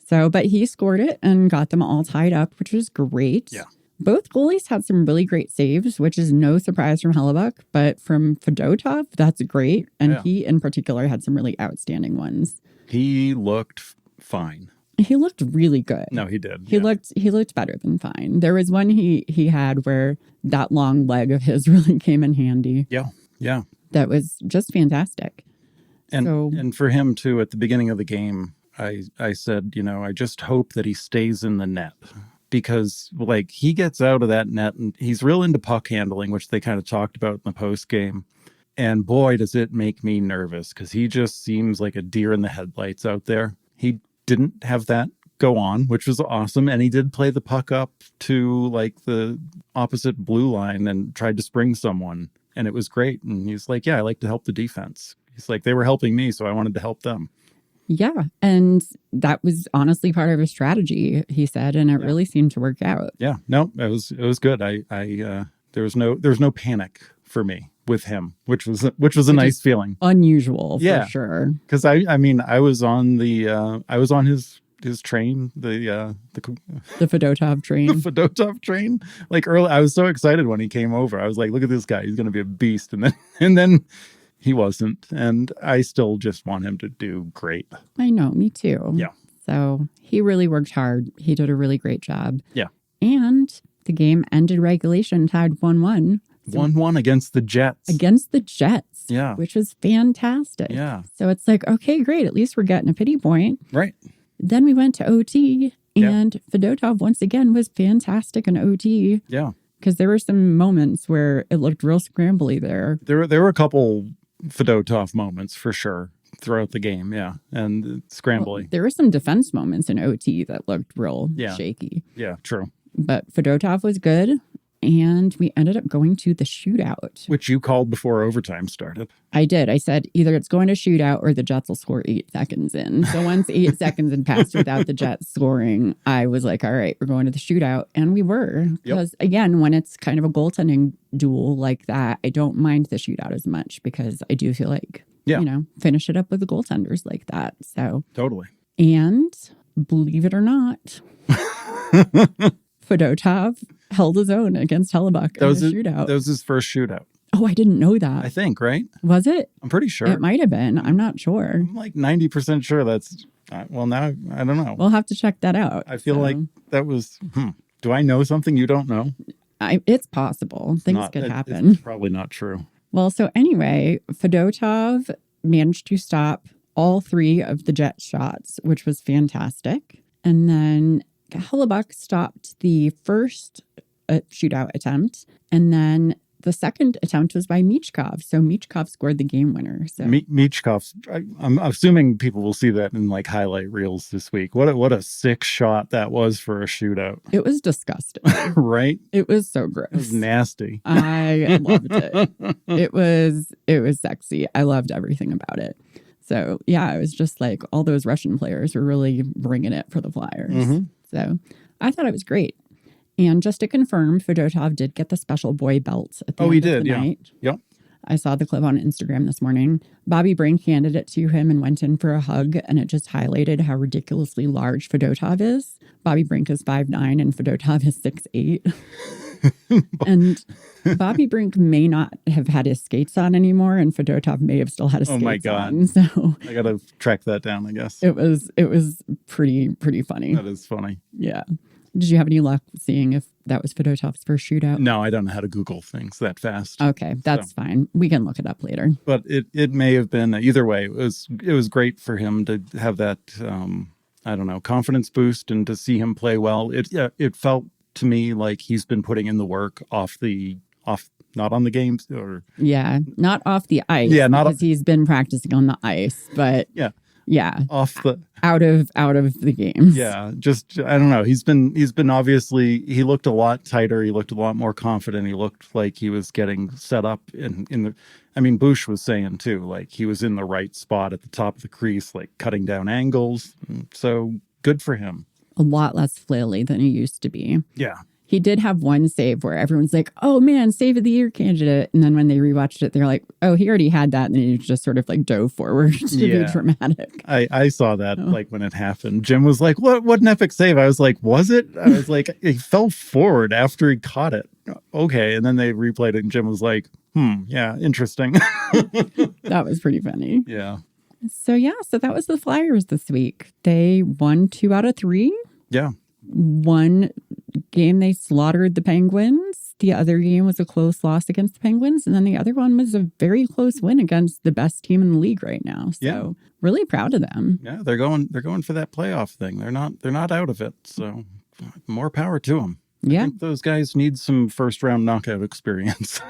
So, but he scored it and got them all tied up, which was great. Yeah. Both goalies had some really great saves, which is no surprise from Hellebuck, but from Fedotov, that's great. And he, in particular, had some really outstanding ones. He looked fine. He looked really good. No, he did. He looked better than fine. There was one he had where that long leg of his really came in handy. Yeah, yeah. That was just fantastic. And for him, too, at the beginning of the game, I said, I just hope that he stays in the net. Because, like, he gets out of that net and he's real into puck handling, which they kind of talked about in the post game. And boy, does it make me nervous because he just seems like a deer in the headlights out there. He didn't have that go on, which was awesome. And he did play the puck up to, like, the opposite blue line and tried to spring someone. And it was great. And he's like, yeah, I like to help the defense. He's like, they were helping me, so I wanted to help them. Yeah. And that was honestly part of his strategy, he said, and it really seemed to work out. Yeah. No, it was good. There was no panic for me with him, which was a nice feeling. Unusual for sure. Because I mean, I was on his train, the Fedotov train. The Fedotov train. Like early, I was so excited when he came over. I was like, look at this guy. He's going to be a beast. And then he wasn't. And I still just want him to do great. I know. Me too. Yeah. So he really worked hard. He did a really great job. Yeah. And the game ended regulation tied 1-1. 1-1 against the Jets. Against the Jets. Yeah. Which was fantastic. Yeah. So it's like, okay, great. At least we're getting a pity point. Right. Then we went to OT, and Fedotov once again was fantastic in OT. Yeah. Because there were some moments where it looked real scrambly there. There were a couple Fedotov moments for sure throughout the game. Yeah. And scrambly. Well, there were some defense moments in OT that looked real shaky. Yeah, true. But Fedotov was good. And we ended up going to the shootout. Which you called before overtime started. I did. I said either it's going to shootout or the Jets will score 8 seconds in. So once 8 seconds had passed without the Jets scoring, I was like, all right, we're going to the shootout. And we were. Because again, when it's kind of a goaltending duel like that, I don't mind the shootout as much because I do feel like, finish it up with the goaltenders like that. So totally. And believe it or not, Fedotov held his own against Hellebuck in the shootout. That was his first shootout. Oh, I didn't know that. I think, right? Was it? I'm pretty sure. It might have been. I'm not sure. I'm like 90% sure that's... Well, now I don't know. We'll have to check that out. I feel like that was... Do I know something you don't know? It's possible. Things could happen. It's probably not true. Well, so anyway, Fedotov managed to stop all 3 of the Jet shots, which was fantastic. And then Hellebuck stopped the first shootout attempt, and then the second attempt was by Michkov. So Michkov scored the game winner. So Michkov, I'm assuming people will see that in like highlight reels this week. What a sick shot that was for a shootout. It was disgusting. Right? It was so gross. It was nasty. I loved it. It was sexy. I loved everything about it. So yeah, it was just like all those Russian players were really bringing it for the Flyers. Mm-hmm. So I thought it was great. And just to confirm, Fedotov did get the special boy belt at the end of the night. Yep. I saw the clip on Instagram this morning. Bobby Brink handed it to him and went in for a hug, and it just highlighted how ridiculously large Fedotov is. Bobby Brink is 5'9", and Fedotov is 6'8". And Bobby Brink may not have had his skates on anymore, and Fedotov may have still had his skates on. Oh my God. So I got to track that down, I guess. It was pretty funny. That is funny. Yeah. Did you have any luck seeing if that was Fedotov's first shootout? No, I don't know how to Google things that fast. Okay, that's fine. We can look it up later. But it may have been either way. It was great for him to have that I don't know, confidence boost and to see him play well. It felt to me like he's been putting in the work not on the games or not off the ice. Yeah, not because he's been practicing on the ice, but off the out of the games. Yeah, just I don't know. He's been obviously he looked a lot tighter. He looked a lot more confident. He looked like he was getting set up in the. I mean, Bush was saying too, like he was in the right spot at the top of the crease, like cutting down angles. So good for him. A lot less flaily than he used to be. Yeah. He did have one save where everyone's like, oh man, save of the year candidate. And then when they rewatched it, they're like, oh, he already had that. And then he just sort of like dove forward to be dramatic. I saw that like when it happened. Jim was like, what an epic save. I was like, was it? I was like, he fell forward after he caught it. Okay. And then they replayed it and Jim was like, yeah, interesting. That was pretty funny. Yeah. So that was the Flyers this week. They won 2 out of 3. Yeah. One game they slaughtered the Penguins. The other game was a close loss against the Penguins. And then the other one was a very close win against the best team in the league right now. So really proud of them. Yeah, they're going for that playoff thing. They're not out of it. So more power to them. Yeah. I think those guys need some first round knockout experience.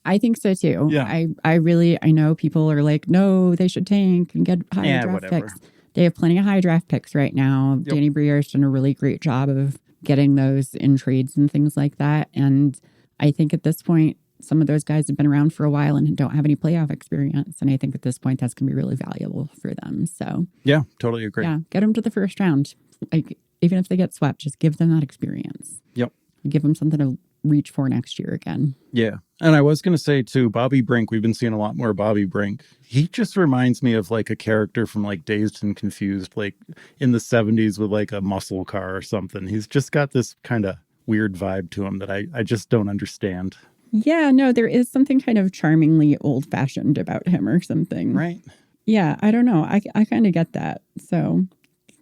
I think so too. Yeah. I know people are like, no, they should tank and get high draft picks. They have plenty of high draft picks right now. Yep. Danny Briere's done a really great job of getting those in trades and things like that. And I think at this point, some of those guys have been around for a while and don't have any playoff experience. And I think at this point, that's going to be really valuable for them. So yeah, totally agree. Yeah, get them to the first round. Like, even if they get swept, just give them that experience. Yep. Give them something to reach for next year again. Yeah. And I was going to say too, Bobby Brink, we've been seeing a lot more Bobby Brink. He just reminds me of like a character from like Dazed and Confused, like in the 70s with like a muscle car or something. He's just got this kind of weird vibe to him that I just don't understand. Yeah, no, there is something kind of charmingly old fashioned about him or something. Right. Yeah, I don't know. I kind of get that. So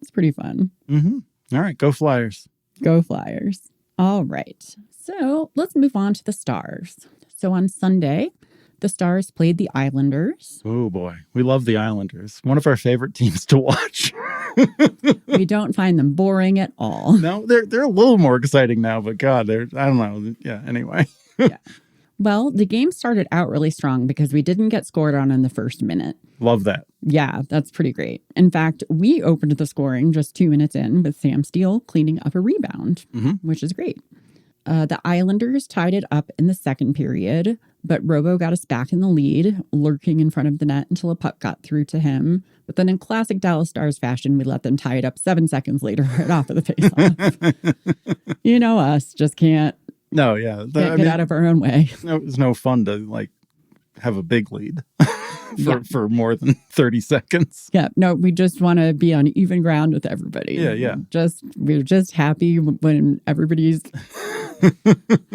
it's pretty fun. Mm-hmm. All right. Go Flyers. Go Flyers. All right. So let's move on to the Stars. So on Sunday, the Stars played the Islanders. Oh, boy. We love the Islanders. One of our favorite teams to watch. We don't find them boring at all. No, they're a little more exciting now, but God, I don't know. Yeah, anyway. Yeah. Well, the game started out really strong because we didn't get scored on in the first minute. Love that. Yeah, that's pretty great. In fact, we opened the scoring just 2 minutes in with Sam Steele cleaning up a rebound, which is great. The Islanders tied it up in the second period, but Robo got us back in the lead, lurking in front of the net until a puck got through to him. But then in classic Dallas Stars fashion, we let them tie it up 7 seconds later right off of the faceoff. You know us, just can't. No, yeah. Get out of our own way. It was no fun to like have a big lead for more than 30 seconds. Yeah, no, we just want to be on even ground with everybody. Yeah. We're just happy when everybody's.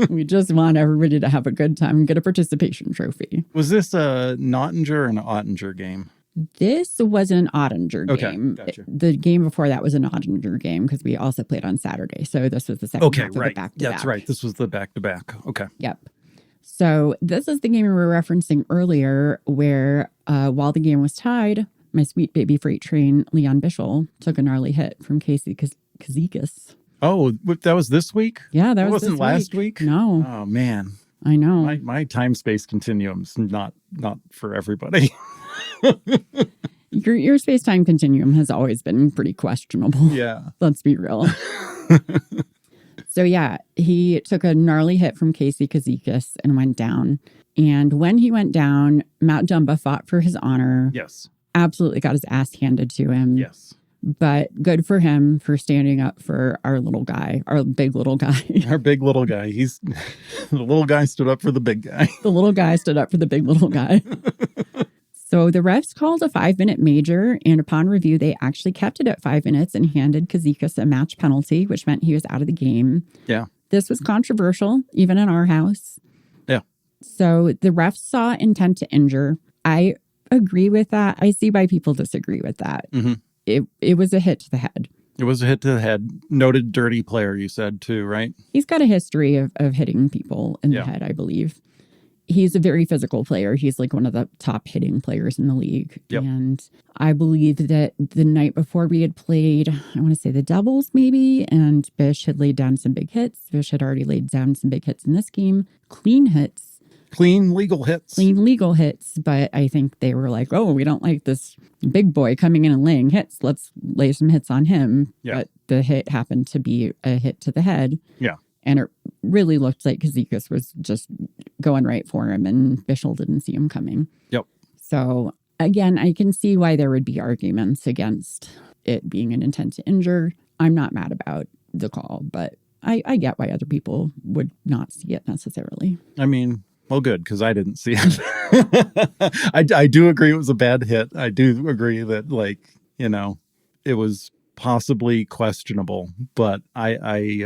We just want everybody to have a good time and get a participation trophy. Was this a Nottinger or an Ottinger game? This was an Ottinger game. Gotcha. The game before that was an Ottinger game because we also played on Saturday. So this was the second half of the back-to-back. That's right. This was the back-to-back. Okay. Yep. So this is the game we were referencing earlier where while the game was tied, my sweet baby freight train, Leon Bischel, took a gnarly hit from Casey Kazikis. Oh, that was this week? Yeah, that wasn't last week? No. Oh, man. I know. My time-space continuum's not for everybody. Your space-time continuum has always been pretty questionable. Yeah. Let's be real. So yeah, he took a gnarly hit from Casey Kazikis and went down. And when he went down, Matt Dumba fought for his honor. Yes. Absolutely got his ass handed to him. Yes. But good for him for standing up for our little guy, our big little guy. Our big little guy. The little guy stood up for the big guy. The little guy stood up for the big little guy. So the refs called a 5-minute major, and upon review, they actually kept it at 5 minutes and handed Kazikis a match penalty, which meant he was out of the game. Yeah. This was controversial, even in our house. Yeah. So the refs saw intent to injure. I agree with that. I see why people disagree with that. Mm-hmm. It was a hit to the head. It was a hit to the head. Noted dirty player, you said, too, right? He's got a history of hitting people in the head, I believe. He's a very physical player. He's like one of the top hitting players in the league. Yep. And I believe that the night before we had played, I want to say the Devils maybe, and Bish had laid down some big hits. Bish had already laid down some big hits in this game. Clean hits. Clean legal hits. Clean legal hits. But I think they were like, oh, we don't like this big boy coming in and laying hits. Let's lay some hits on him. Yeah. But the hit happened to be a hit to the head. Yeah. And it really looked like Kazikis was just going right for him, and Bischel didn't see him coming. Yep. So, again, I can see why there would be arguments against it being an intent to injure. I'm not mad about the call, but I get why other people would not see it necessarily. I mean, well, good, because I didn't see it. I do agree it was a bad hit. I do agree that, like, it was possibly questionable, but you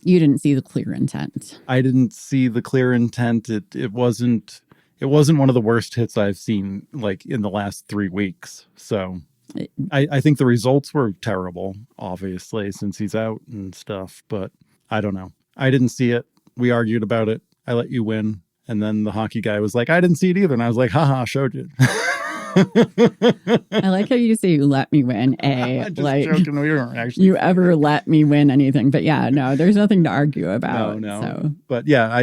didn't see the clear intent. I didn't see the clear intent. It wasn't one of the worst hits I've seen like in the last 3 weeks. So I think the results were terrible, obviously, since he's out and stuff, but I don't know. I didn't see it. We argued about it. I let you win. And then the hockey guy was like, I didn't see it either. And I was like, haha, I showed you. I like how you say you let me win. Just like joking. We weren't actually. You ever let me win anything? But yeah, no, there's nothing to argue about. No. So. But yeah,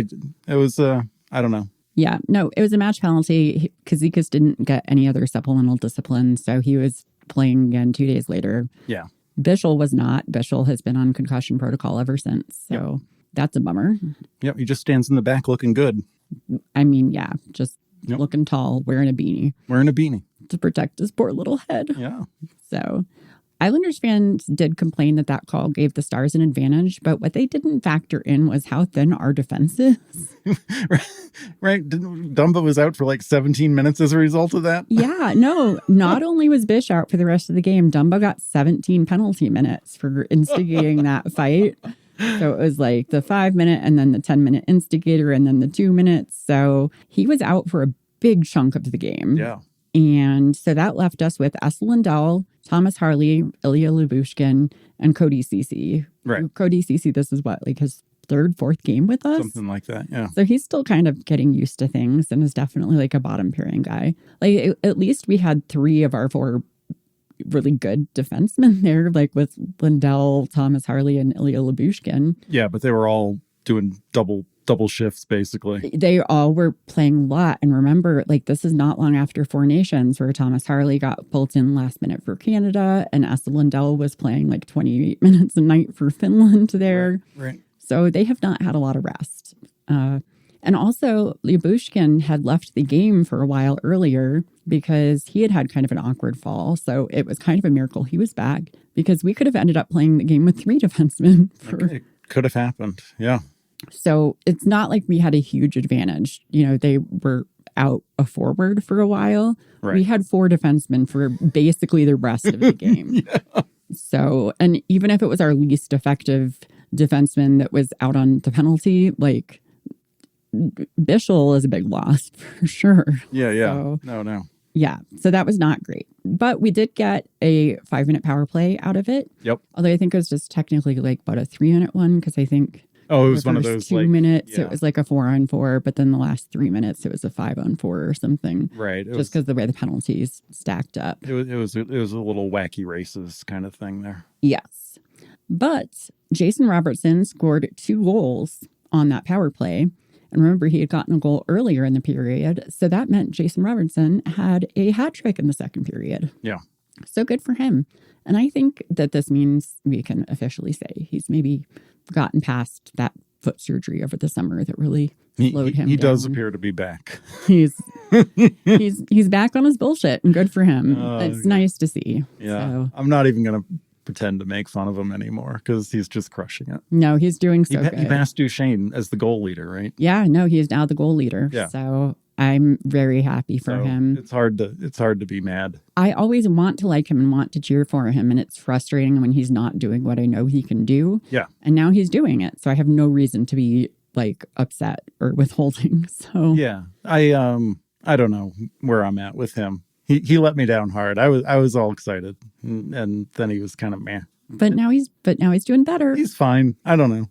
it was. I don't know. Yeah, no, it was a match penalty. Kazikis didn't get any other supplemental discipline, so he was playing again 2 days later. Yeah. Bischel was not. Bischel has been on concussion protocol ever since. So That's a bummer. Yep. He just stands in the back looking good. I mean, yeah, just Yep. looking tall, wearing a beanie Wearing a beanie. to protect his poor little head. Yeah. So Islanders fans did complain that that call gave the Stars an advantage, but what they didn't factor in was how thin our defense is. Right. Dumba was out for like 17 minutes as a result of that. Yeah, no, not only was Bish out for the rest of the game, Dumba got 17 penalty minutes for instigating that fight. So it was like the 5-minute and then the 10-minute instigator and then the 2 minutes. So he was out for a big chunk of the game. Yeah. And so that left us with Esa Lindell, Thomas Harley, Ilya Lyubushkin, and Cody Ceci. Right. Cody Ceci, this is what, like his third, fourth game with us? Something like that. Yeah. So he's still kind of getting used to things and is definitely like a bottom pairing guy. Like at least we had 3 of our 4 really good defensemen there, like with Lindell, Thomas Harley, and Ilya Lyubushkin. Yeah, but they were all doing double shifts basically. They all were playing a lot. And remember, like this is not long after 4 Nations where Thomas Harley got pulled in last minute for Canada and Esa Lindell was playing like 28 minutes a night for Finland there. Right. So they have not had a lot of rest. And also, Lyubushkin had left the game for a while earlier because he had kind of an awkward fall. So it was kind of a miracle he was back because we could have ended up playing the game with 3 defensemen. It could have happened. Yeah. So it's not like we had a huge advantage. You know, they were out a forward for a while. Right. We had 4 defensemen for basically the rest of the game. Yeah. So, and even if it was our least effective defenseman that was out on the penalty, like Bischel is a big loss for sure. Yeah. Yeah. So, No. yeah. So that was not great. But we did get a 5-minute power play out of it. Yep. Although I think it was just technically like about a 3-minute one because I think Oh, it was the one of first those 2 like minutes yeah. it was like a 4-on-4, but then the last 3 minutes it was a 5-on-4 or something. Right. Just because the way the penalties stacked up. It was a little wacky races kind of thing there. Yes. But Jason Robertson scored 2 goals on that power play. And remember, he had gotten a goal earlier in the period. So that meant Jason Robertson had a hat trick in the second period. Yeah. So good for him. And I think that this means we can officially say he's maybe gotten past that foot surgery over the summer that really slowed him down. He does appear to be back. He's back on his bullshit, and good for him. It's nice to see. Yeah. So, I'm not even going to pretend to make fun of him anymore because he's just crushing it. no, he's doing so good. He passed Duchesne as the goal leader, right? Yeah, no, he is now the goal leader. Yeah. So I'm very happy for him. It's hard to be mad. I always want to like him and want to cheer for him. And it's frustrating when he's not doing what I know he can do. Yeah. And now he's doing it. So I have no reason to be like upset or withholding. So yeah, I don't know where I'm at with him. He let me down hard. I was all excited, and then he was kind of meh. But now he's doing better. He's fine. I don't know.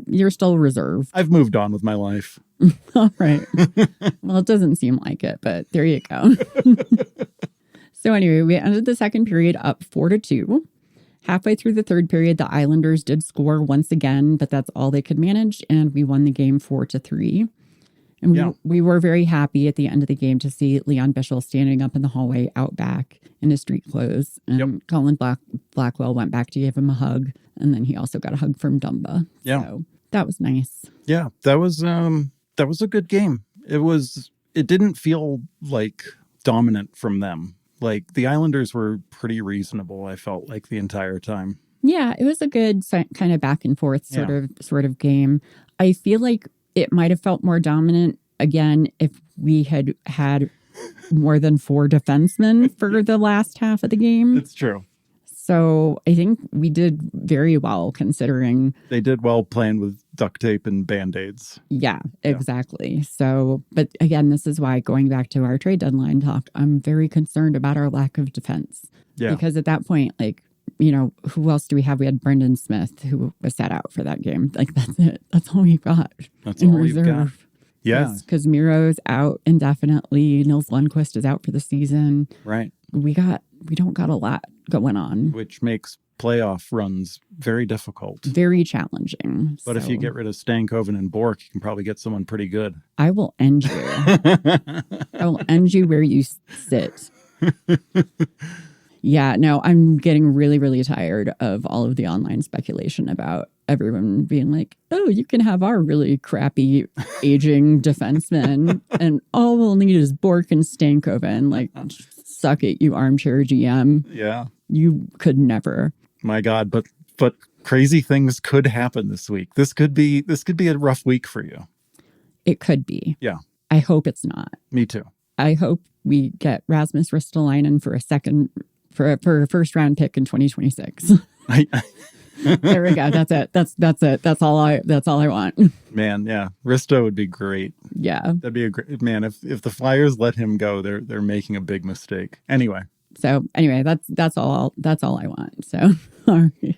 You're still reserved. I've moved on with my life. All right. Well, it doesn't seem like it, but there you go. So anyway, we ended the second period up 4-2. Halfway through the third period, the Islanders did score once again, but that's all they could manage, and we won the game 4-3. And we were very happy at the end of the game to see Leon Bischel standing up in the hallway out back in his street clothes. And Colin Blackwell went back to give him a hug, and then he also got a hug from Dumba. Yeah. So that was nice. Yeah, that was a good game. It didn't feel like dominant from them. Like the Islanders were pretty reasonable, I felt like the entire time. Yeah, it was a good kind of back and forth sort of game. I feel like it might have felt more dominant again if we had more than 4 defensemen for the last half of the game. It's true. So I think we did very well considering. They did well playing with duct tape and Band-Aids. Yeah, exactly. So, but again, this is why going back to our trade deadline talk, I'm very concerned about our lack of defense. Yeah. Because at that point, like, you know, who else do we have? We had Brendan Smith, who was sat out for that game. Like, that's it. That's all we've got. That's all we've got. Yeah. Because Miro's out indefinitely. Nils Lundqvist is out for the season. Right. We don't got a lot going on. Which makes playoff runs very difficult. Very challenging. But if you get rid of Stankoven and Bork, you can probably get someone pretty good. I will end you. I will end you where you sit. Yeah, no, I'm getting really, really tired of all of the online speculation about everyone being like, oh, you can have our really crappy aging defenseman, and all we'll need is Bork and Stankoven. Like, suck it, you armchair GM. Yeah. You could never. My God, but crazy things could happen this week. This could be a rough week for you. It could be. Yeah. I hope it's not. Me too. I hope we get Rasmus Ristolainen for a first round pick in 2026. There we go. That's it. That's all I want. Man, yeah. Risto would be great. Yeah. That'd be a great man. If the Flyers let him go, they're making a big mistake. Anyway, that's all I want. So all right.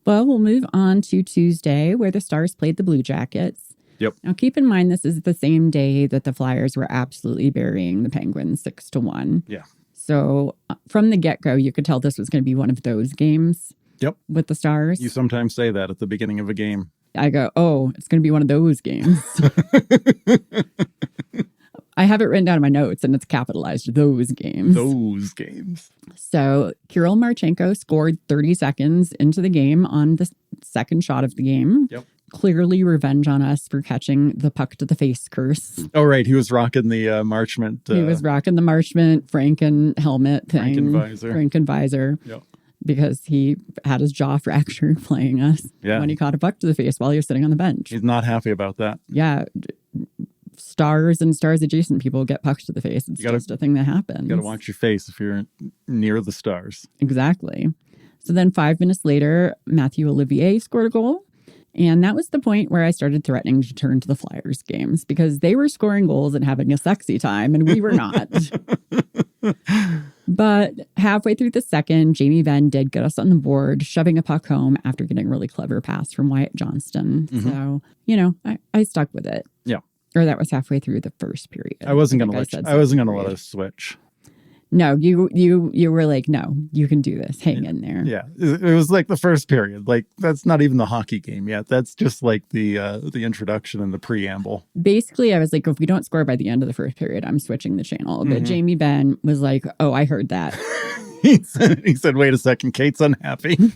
Well, we'll move on to Tuesday, where the Stars played the Blue Jackets. Yep. Now, keep in mind, this is the same day that the Flyers were absolutely burying the Penguins 6-1. Yeah. So from the get-go, you could tell this was going to be one of those games. Yep. With the Stars. You sometimes say that at the beginning of a game. I go, oh, it's going to be one of those games. I have it written down in my notes, and it's capitalized, those games. Those games. So Kirill Marchenko scored 30 seconds into the game on the second shot of the game. Yep. Clearly revenge on us for catching the puck to the face curse. Oh, right. He was rocking the Marchment. He was rocking the Marchment Franken helmet thing. Franken visor. Yep. Because he had his jaw fractured playing us when he caught a puck to the face while he was sitting on the bench. He's not happy about that. Yeah. Stars and Stars adjacent people get pucks to the face. It's just a thing that happens. You got to watch your face if you're near the Stars. Exactly. So then 5 minutes later, Matthew Olivier scored a goal. And that was the point where I started threatening to turn to the Flyers games because they were scoring goals and having a sexy time, and we were not. But halfway through the second, Jamie Benn did get us on the board, shoving a puck home after getting a really clever pass from Wyatt Johnston. Mm-hmm. So, I stuck with it. Yeah. Or that was halfway through the first period. I wasn't going to let us switch. No, you were like, no, you can do this. Hang in there. Yeah, it was like the first period. Like, that's not even the hockey game yet. That's just like the introduction and the preamble. Basically, I was like, if we don't score by the end of the first period, I'm switching the channel. But Jamie Benn was like, oh, I heard that. he said, wait a second, Kate's unhappy.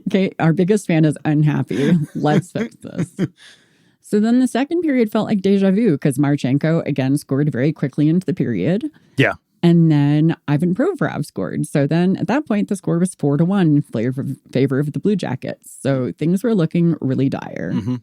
Kate, our biggest fan, is unhappy. Let's fix this. So then the second period felt like deja vu because Marchenko again scored very quickly into the period. Yeah. And then Ivan Provorov scored. So then at that point, the score was 4-1 in favor of the Blue Jackets. So things were looking really dire. Mm-hmm.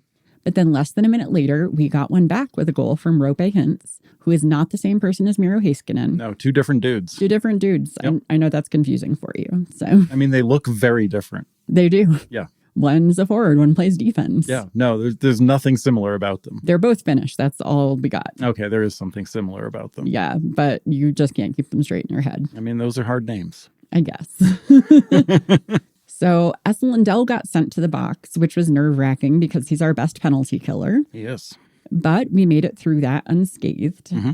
But then less than a minute later, we got one back with a goal from Roope Hintz, who is not the same person as Miro Heiskanen. No, two different dudes. Yep. I know that's confusing for you. So I mean, they look very different. They do. Yeah. One's a forward, one plays defense. Yeah, no, there's nothing similar about them. They're both Finnish. That's all we got. Okay, there is something similar about them. Yeah, but you just can't keep them straight in your head. I mean, those are hard names. I guess. So Esa Lindell got sent to the box, which was nerve-wracking because he's our best penalty killer. He is. But we made it through that unscathed. Mm-hmm.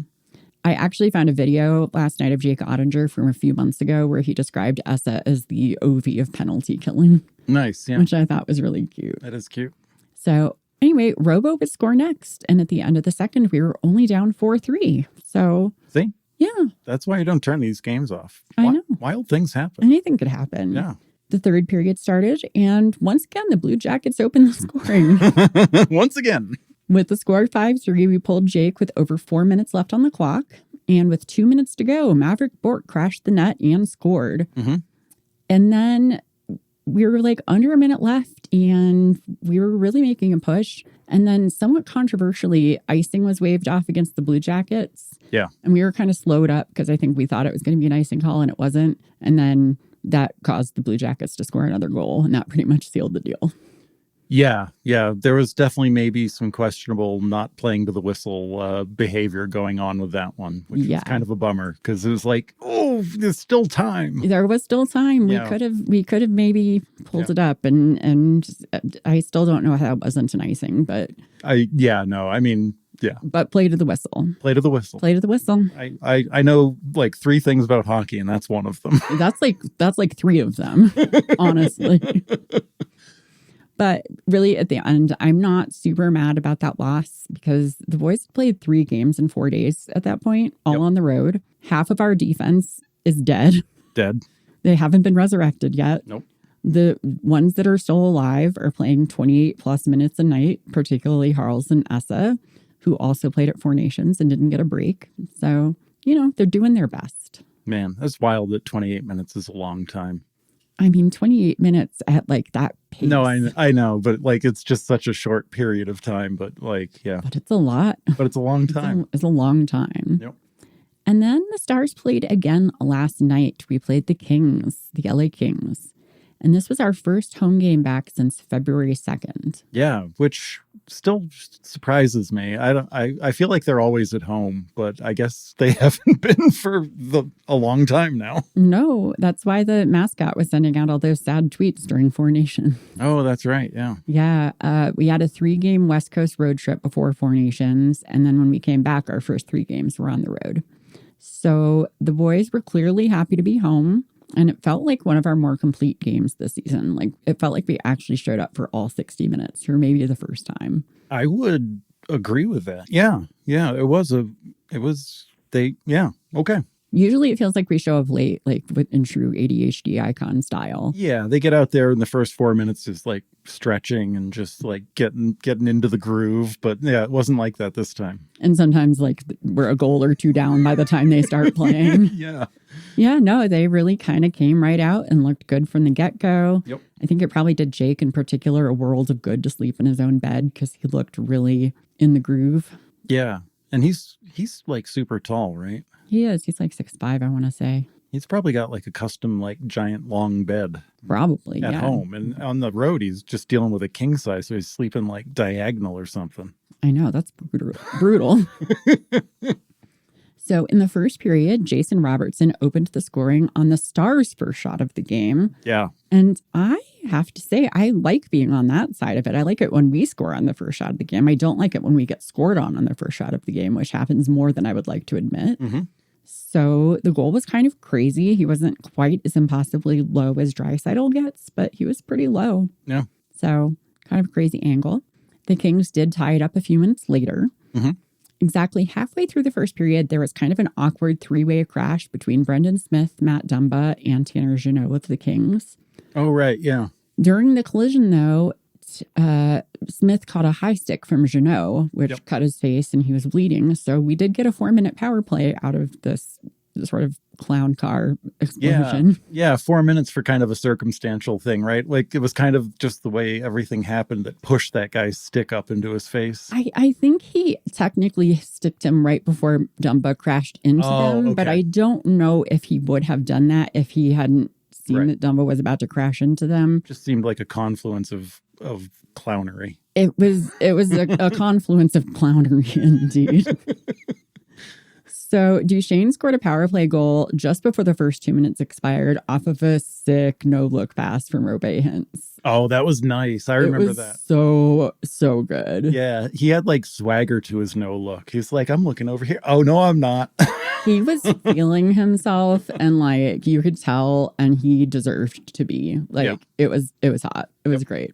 I actually found a video last night of Jake Ottinger from a few months ago where he described Esa as the Ovi of penalty killing. Nice, yeah. Which I thought was really cute. That is cute. So anyway, Robo would score next. And at the end of the second, we were only down 4-3. So, see? Yeah. That's why you don't turn these games off. I know. Wild things happen. Anything could happen. Yeah. The third period started. And once again, the Blue Jackets opened the scoring. Once again. With the score 5-3, we pulled Jake with over 4 minutes left on the clock. And with 2 minutes to go, Maverick Bork crashed the net and scored. Mm-hmm. And then we were like under a minute left and we were really making a push. And then somewhat controversially, icing was waved off against the Blue Jackets. Yeah. And we were kind of slowed up because I think we thought it was going to be an icing call and it wasn't. And then that caused the Blue Jackets to score another goal. And that pretty much sealed the deal. Yeah. There was definitely maybe some questionable not playing to the whistle behavior going on with that one, which was kind of a bummer because it was like, oh, there's still time. There was still time. Yeah. We could have maybe pulled it up, and I still don't know how it wasn't an icing, but but play to the whistle. Play to the whistle. Play to the whistle. I know like 3 things about hockey, and that's one of them. That's like 3 of them, honestly. But really, at the end, I'm not super mad about that loss because the boys played 3 games in 4 days at that point, all on the road. Half of our defense is dead. Dead. They haven't been resurrected yet. Nope. The ones that are still alive are playing 28 plus minutes a night, particularly Harles and Essa, who also played at Four Nations and didn't get a break. So, they're doing their best. Man, that's wild that 28 minutes is a long time. I mean, 28 minutes at like that pace. No, I know, but like it's just such a short period of time. But like, yeah. But it's a lot. But it's a long time. It's a long time. Yep. And then the Stars played again last night. We played the Kings, the LA Kings. And this was our first home game back since February 2nd. Yeah, which still surprises me. I feel like they're always at home, but I guess they haven't been for a long time now. No, that's why the mascot was sending out all those sad tweets during Four Nations. Oh, that's right. Yeah. Yeah. We had a 3-game West Coast road trip before Four Nations. And then when we came back, our first 3 games were on the road. So the boys were clearly happy to be home. And it felt like one of our more complete games this season. Like it felt like we actually showed up for all 60 minutes for maybe the first time. I would agree with that. Yeah. Yeah. Okay. Usually it feels like we show up late, like in true ADHD icon style. Yeah. They get out there in the first 4 minutes just like stretching and just like getting into the groove. But yeah, it wasn't like that this time. And sometimes like we're a goal or 2 down by the time they start playing. Yeah. Yeah, no, they really kind of came right out and looked good from the get-go. Yep. I think it probably did Jake in particular a world of good to sleep in his own bed because he looked really in the groove. Yeah. And he's like super tall, right? He is. He's like 6'5", I want to say. He's probably got like a custom like giant long bed. Probably, at home. And on the road, he's just dealing with a king size. So he's sleeping like diagonal or something. I know. That's brutal. So in the first period, Jason Robertson opened the scoring on the Stars' first shot of the game. Yeah. And I have to say, I like being on that side of it. I like it when we score on the first shot of the game. I don't like it when we get scored on the first shot of the game, which happens more than I would like to admit. Mm-hmm. So the goal was kind of crazy. He wasn't quite as impossibly low as Draisaitl gets, but he was pretty low. Yeah. So kind of crazy angle. The Kings did tie it up a few minutes later. Mm-hmm. Exactly halfway through the first period, there was kind of an awkward 3-way crash between Brendan Smith, Matt Dumba, and Tanner Jeannot of the Kings. Oh, right. Yeah. During the collision, though, Smith caught a high stick from Jeannot, which cut his face and he was bleeding. So we did get a 4-minute power play out of this sort of clown car explosion. Yeah, 4 minutes for kind of a circumstantial thing, right? Like it was kind of just the way everything happened that pushed that guy's stick up into his face. I think he technically sticked him right before Dumba crashed into them, okay. but I don't know if he would have done that if he hadn't seen that Dumba was about to crash into them. Just seemed like a confluence of clownery. It was a confluence of clownery indeed. So Duchesne scored a power play goal just before the first 2 minutes expired off of a sick no-look pass from Robe Hintz. Oh, that was nice. I remember that. So good. Yeah, he had like swagger to his no-look. He's like, I'm looking over here. Oh, no, I'm not. He was feeling himself and like you could tell and he deserved to be. Like it was hot. It was great.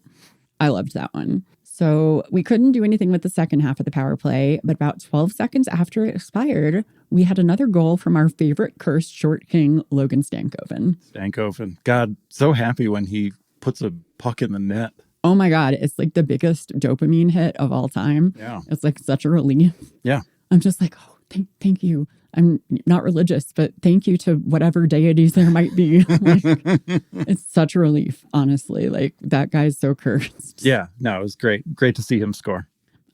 I loved that one. So we couldn't do anything with the second half of the power play, but about 12 seconds after it expired, we had another goal from our favorite cursed short king, Logan Stankoven. God, so happy when he puts a puck in the net. Oh my God, it's like the biggest dopamine hit of all time. Yeah. It's like such a relief. Yeah. I'm just like, oh, thank you. I'm not religious, but thank you to whatever deities there might be. Like, it's such a relief, honestly. Like that guy's so cursed. Yeah, no, it was great. Great to see him score.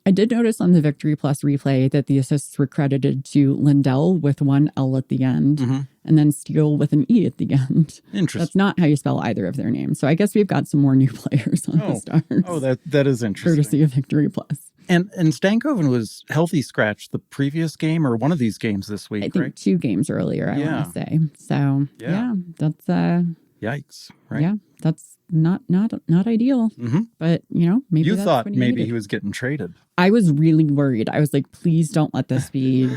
I did notice on the Victory Plus replay that the assists were credited to Lindell with one L at the end and then Steele with an E at the end. Interesting. That's not how you spell either of their names. So I guess we've got some more new players on the Stars. Oh, that is interesting. Courtesy of Victory Plus. And Stankoven was healthy scratch the previous game or one of these games this week, I think 2 games earlier, I want to say. So, yeah that's... Yikes, right? Yeah, that's not ideal. But, maybe you that's thought what he maybe needed. he was getting traded. I was really worried. I was like, please don't let this be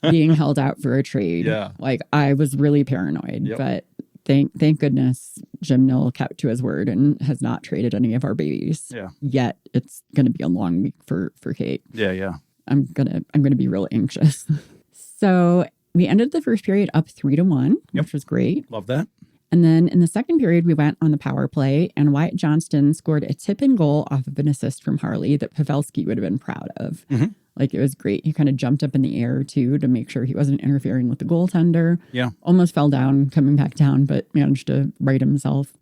being held out for a trade. Yeah. Like, I was really paranoid. But thank goodness Jim Nill kept to his word and has not traded any of our babies. Yeah. Yet it's going to be a long week for Kate. Yeah. I'm gonna be real anxious. So we ended the first period up 3-1, which was great. Love that. And then in the second period, we went on the power play, and Wyatt Johnston scored a tip-in goal off of an assist from Harley that Pavelski would have been proud of. Mm-hmm. Like, it was great. He kind of jumped up in the air, too, to make sure he wasn't interfering with the goaltender. Yeah. Almost fell down coming back down, but managed to right himself.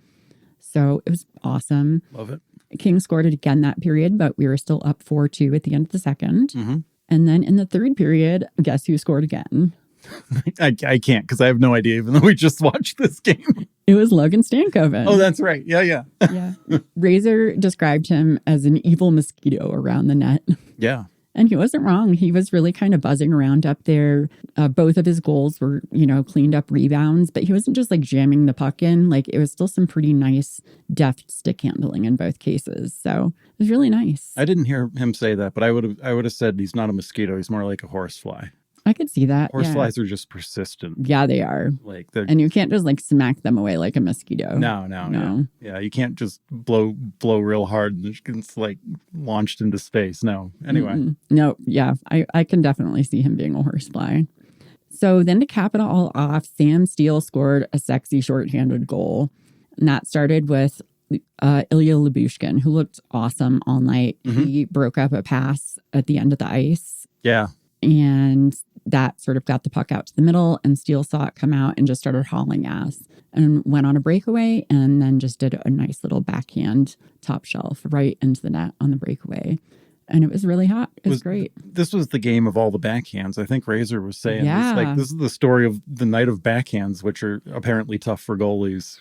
So it was awesome. Love it. King scored it again that period, but we were still up 4-2 at the end of the second. Mm-hmm. And then in the third period, guess who scored again? I can't because I have no idea, even though we just watched this game. It was Logan Stankoven. Oh, that's right. Yeah. Yeah. Razor described him as an evil mosquito around the net. Yeah. And he wasn't wrong. He was really kind of buzzing around up there. Both of his goals were, cleaned up rebounds, but he wasn't just like jamming the puck in. Like, it was still some pretty nice, deft stick handling in both cases. So it was really nice. I didn't hear him say that, but I would have said he's not a mosquito. He's more like a horsefly. I could see that. Horseflies are just persistent. Yeah, they are. Like, and you can't just like smack them away like a mosquito. No. Yeah, you can't just blow real hard and it's like launched into space. No. Anyway. Mm-mm. No, yeah, I can definitely see him being a horsefly. So then to cap it all off, Sam Steele scored a sexy shorthanded goal. And that started with Ilya Lyubushkin, who looked awesome all night. Mm-hmm. He broke up a pass at the end of the ice. Yeah. And that sort of got the puck out to the middle, and Steele saw it come out and just started hauling ass and went on a breakaway and then just did a nice little backhand top shelf right into the net on the breakaway. And it was really hot. It was great. This was the game of all the backhands. I think Razor was saying, yeah. This is the story of the night of backhands, which are apparently tough for goalies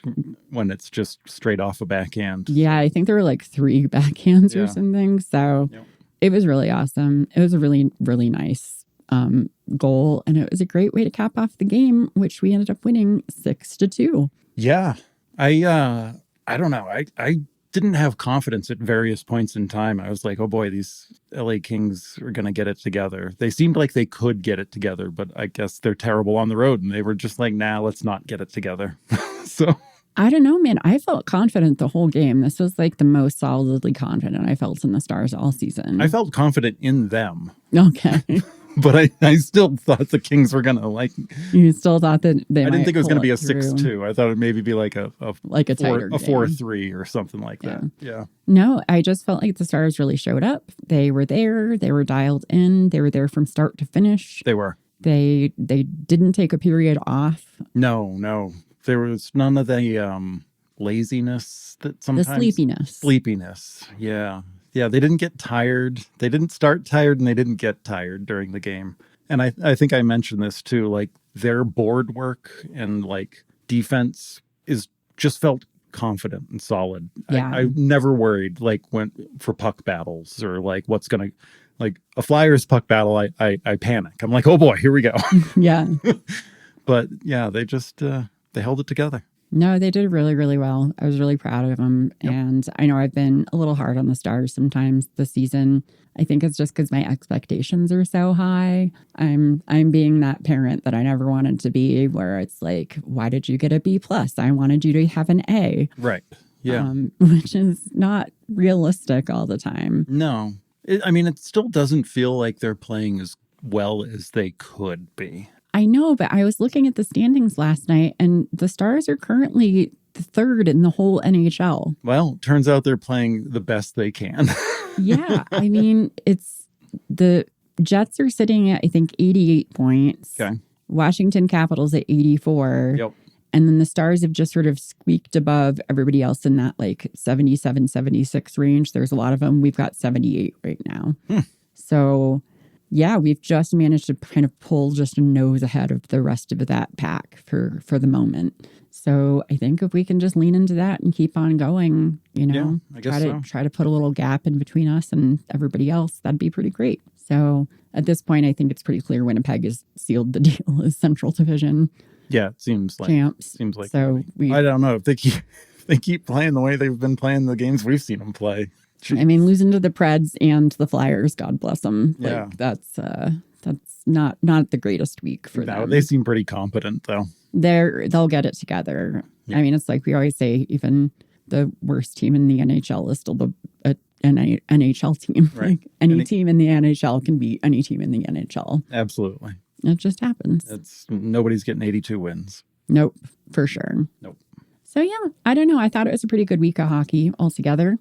when it's just straight off a backhand. Yeah, I think there were like 3 backhands or something. So It was really awesome. It was a really, really nice goal. And it was a great way to cap off the game, which we ended up winning 6-2. Yeah. I don't know. I didn't have confidence at various points in time. I was like, oh boy, these LA Kings are going to get it together. They seemed like they could get it together, but I guess they're terrible on the road. And they were just like, nah, let's not get it together. So I don't know, man. I felt confident the whole game. This was like the most solidly confident I felt in the Stars all season. I felt confident in them. Okay. But I still thought the Kings were going to like... You still thought that they I didn't think it was going to be a through. 6-2. I thought it'd maybe be like a tighter game. 4-3 or something like that. Yeah. No, I just felt like the Stars really showed up. They were there. They were dialed in. They were there from start to finish. They were. They didn't take a period off. No. There was none of the laziness that sometimes... The Sleepiness, yeah. Yeah, they didn't get tired. They didn't start tired and they didn't get tired during the game. And I think I mentioned this too, like their board work and like defense just felt confident and solid. Yeah. I never worried like for puck battles or like what's going to, like a Flyers puck battle, I panic. I'm like, oh boy, here we go. Yeah. But yeah, they just, they held it together. No, they did really, really well. I was really proud of them. Yep. And I know I've been a little hard on the Stars sometimes this season. I think it's just because my expectations are so high. I'm being that parent that I never wanted to be, where it's like, why did you get a B+? I wanted you to have an A. Right. Yeah. Which is not realistic all the time. No. It still doesn't feel like they're playing as well as they could be. I know, but I was looking at the standings last night, and the Stars are currently the 3rd in the whole NHL. Well, turns out they're playing the best they can. Yeah, it's the Jets are sitting at, I think, 88 points. Okay. Washington Capitals at 84. Yep. And then the Stars have just sort of squeaked above everybody else in that like 77, 76 range. There's a lot of them. We've got 78 right now. So... yeah, we've just managed to kind of pull just a nose ahead of the rest of that pack for the moment. So I think if we can just lean into that and keep on going, I guess try to put a little gap in between us and everybody else, that'd be pretty great. So at this point, I think it's pretty clear Winnipeg has sealed the deal as Central Division. Yeah, it seems like champs. Seems like so. I don't know if they keep playing the way they've been playing the games we've seen them play. Jeez. Losing to the Preds and the Flyers, God bless them. Yeah. That's not the greatest week for them. They seem pretty competent, though. They'll get it together. Yeah. It's like we always say, even the worst team in the NHL is still an NHL team. Right. Like any team in the NHL can beat any team in the NHL. Absolutely. It just happens. Nobody's getting 82 wins. Nope, for sure. Nope. So, yeah, I don't know. I thought it was a pretty good week of hockey altogether.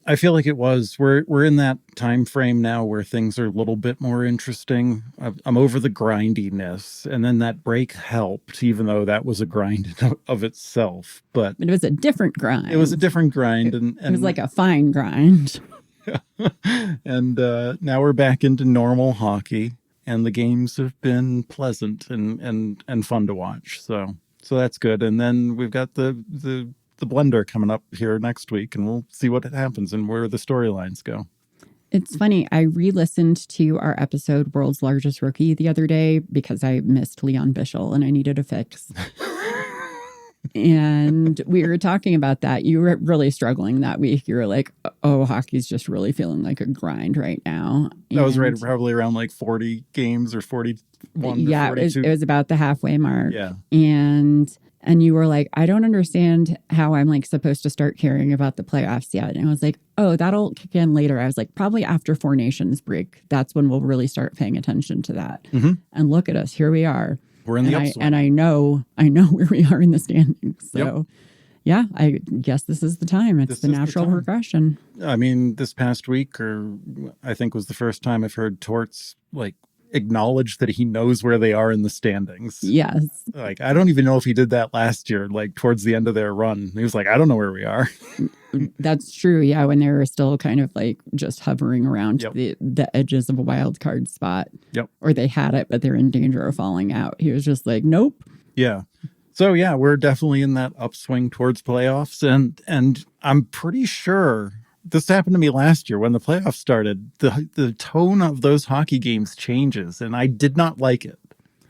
I feel like it was. We're in that time frame now where things are a little bit more interesting. I'm over the grindiness, and then that break helped, even though that was a grind of itself. But it was a different grind. It was a different grind, and it was like a fine grind. And now we're back into normal hockey, and the games have been pleasant and fun to watch. So that's good. And then we've got the blender coming up here next week, and we'll see what happens and where the storylines go. It's funny. I re-listened to our episode World's Largest Rookie the other day because I missed Leon Bischel and I needed a fix. And we were talking about that. You were really struggling that week. You were like, oh, hockey's just really feeling like a grind right now. That was right, probably around like 40 games or 41 yeah, or 42. It was about the halfway mark. Yeah. And you were like, I don't understand how I'm like supposed to start caring about the playoffs yet. And I was like, oh, that'll kick in later. I was like, probably after Four Nations break. That's when we'll really start paying attention to that. Mm-hmm. And look at us. Here we are. We're in the upswing. And I know where we are in the standings. So, yeah, I guess this is the time. It's the natural progression. I mean, this past week, I think was the first time I've heard Torts like acknowledge that he knows where they are in the standings. Yes. Like, I don't even know if he did that last year, like towards the end of their run. He was like, I don't know where we are. That's true. Yeah. When they were still kind of like just hovering around the edges of a wild card spot. Yep. Or they had it, but they're in danger of falling out. He was just like, nope. Yeah. So yeah, we're definitely in that upswing towards playoffs. And I'm pretty sure this happened to me last year when the playoffs started. The tone of those hockey games changes, and I did not like it.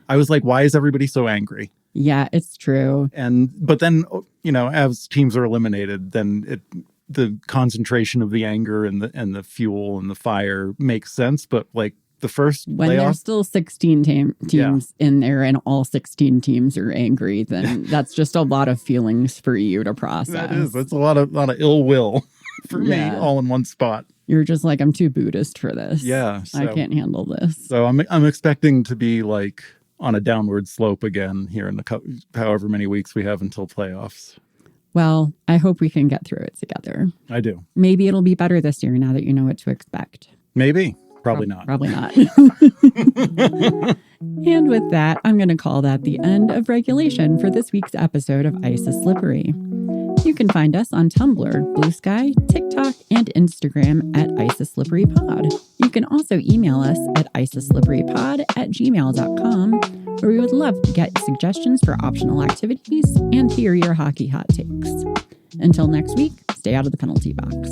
I was like, why is everybody so angry? Yeah, it's true. But then, as teams are eliminated, then the concentration of the anger and the fuel and the fire makes sense. But like the first when playoff, there's still 16 teams in there and all 16 teams are angry, then that's just a lot of feelings for you to process. That is. That's a lot of ill will. For me, all in one spot. You're just like, I'm too Buddhist for this. Yeah. I can't handle this. So I'm expecting to be like on a downward slope again here in however many weeks we have until playoffs. Well, I hope we can get through it together. I do. Maybe it'll be better this year now that you know what to expect. Maybe. Probably not. Probably not. And with that, I'm going to call that the end of regulation for this week's episode of Ice is Slippery. You can find us on Tumblr, Blue Sky, TikTok, and Instagram at IceIsSlipperyPod. You can also email us at IceIsSlipperyPod@gmail.com, where we would love to get suggestions for optional activities and hear your hockey hot takes. Until next week, stay out of the penalty box.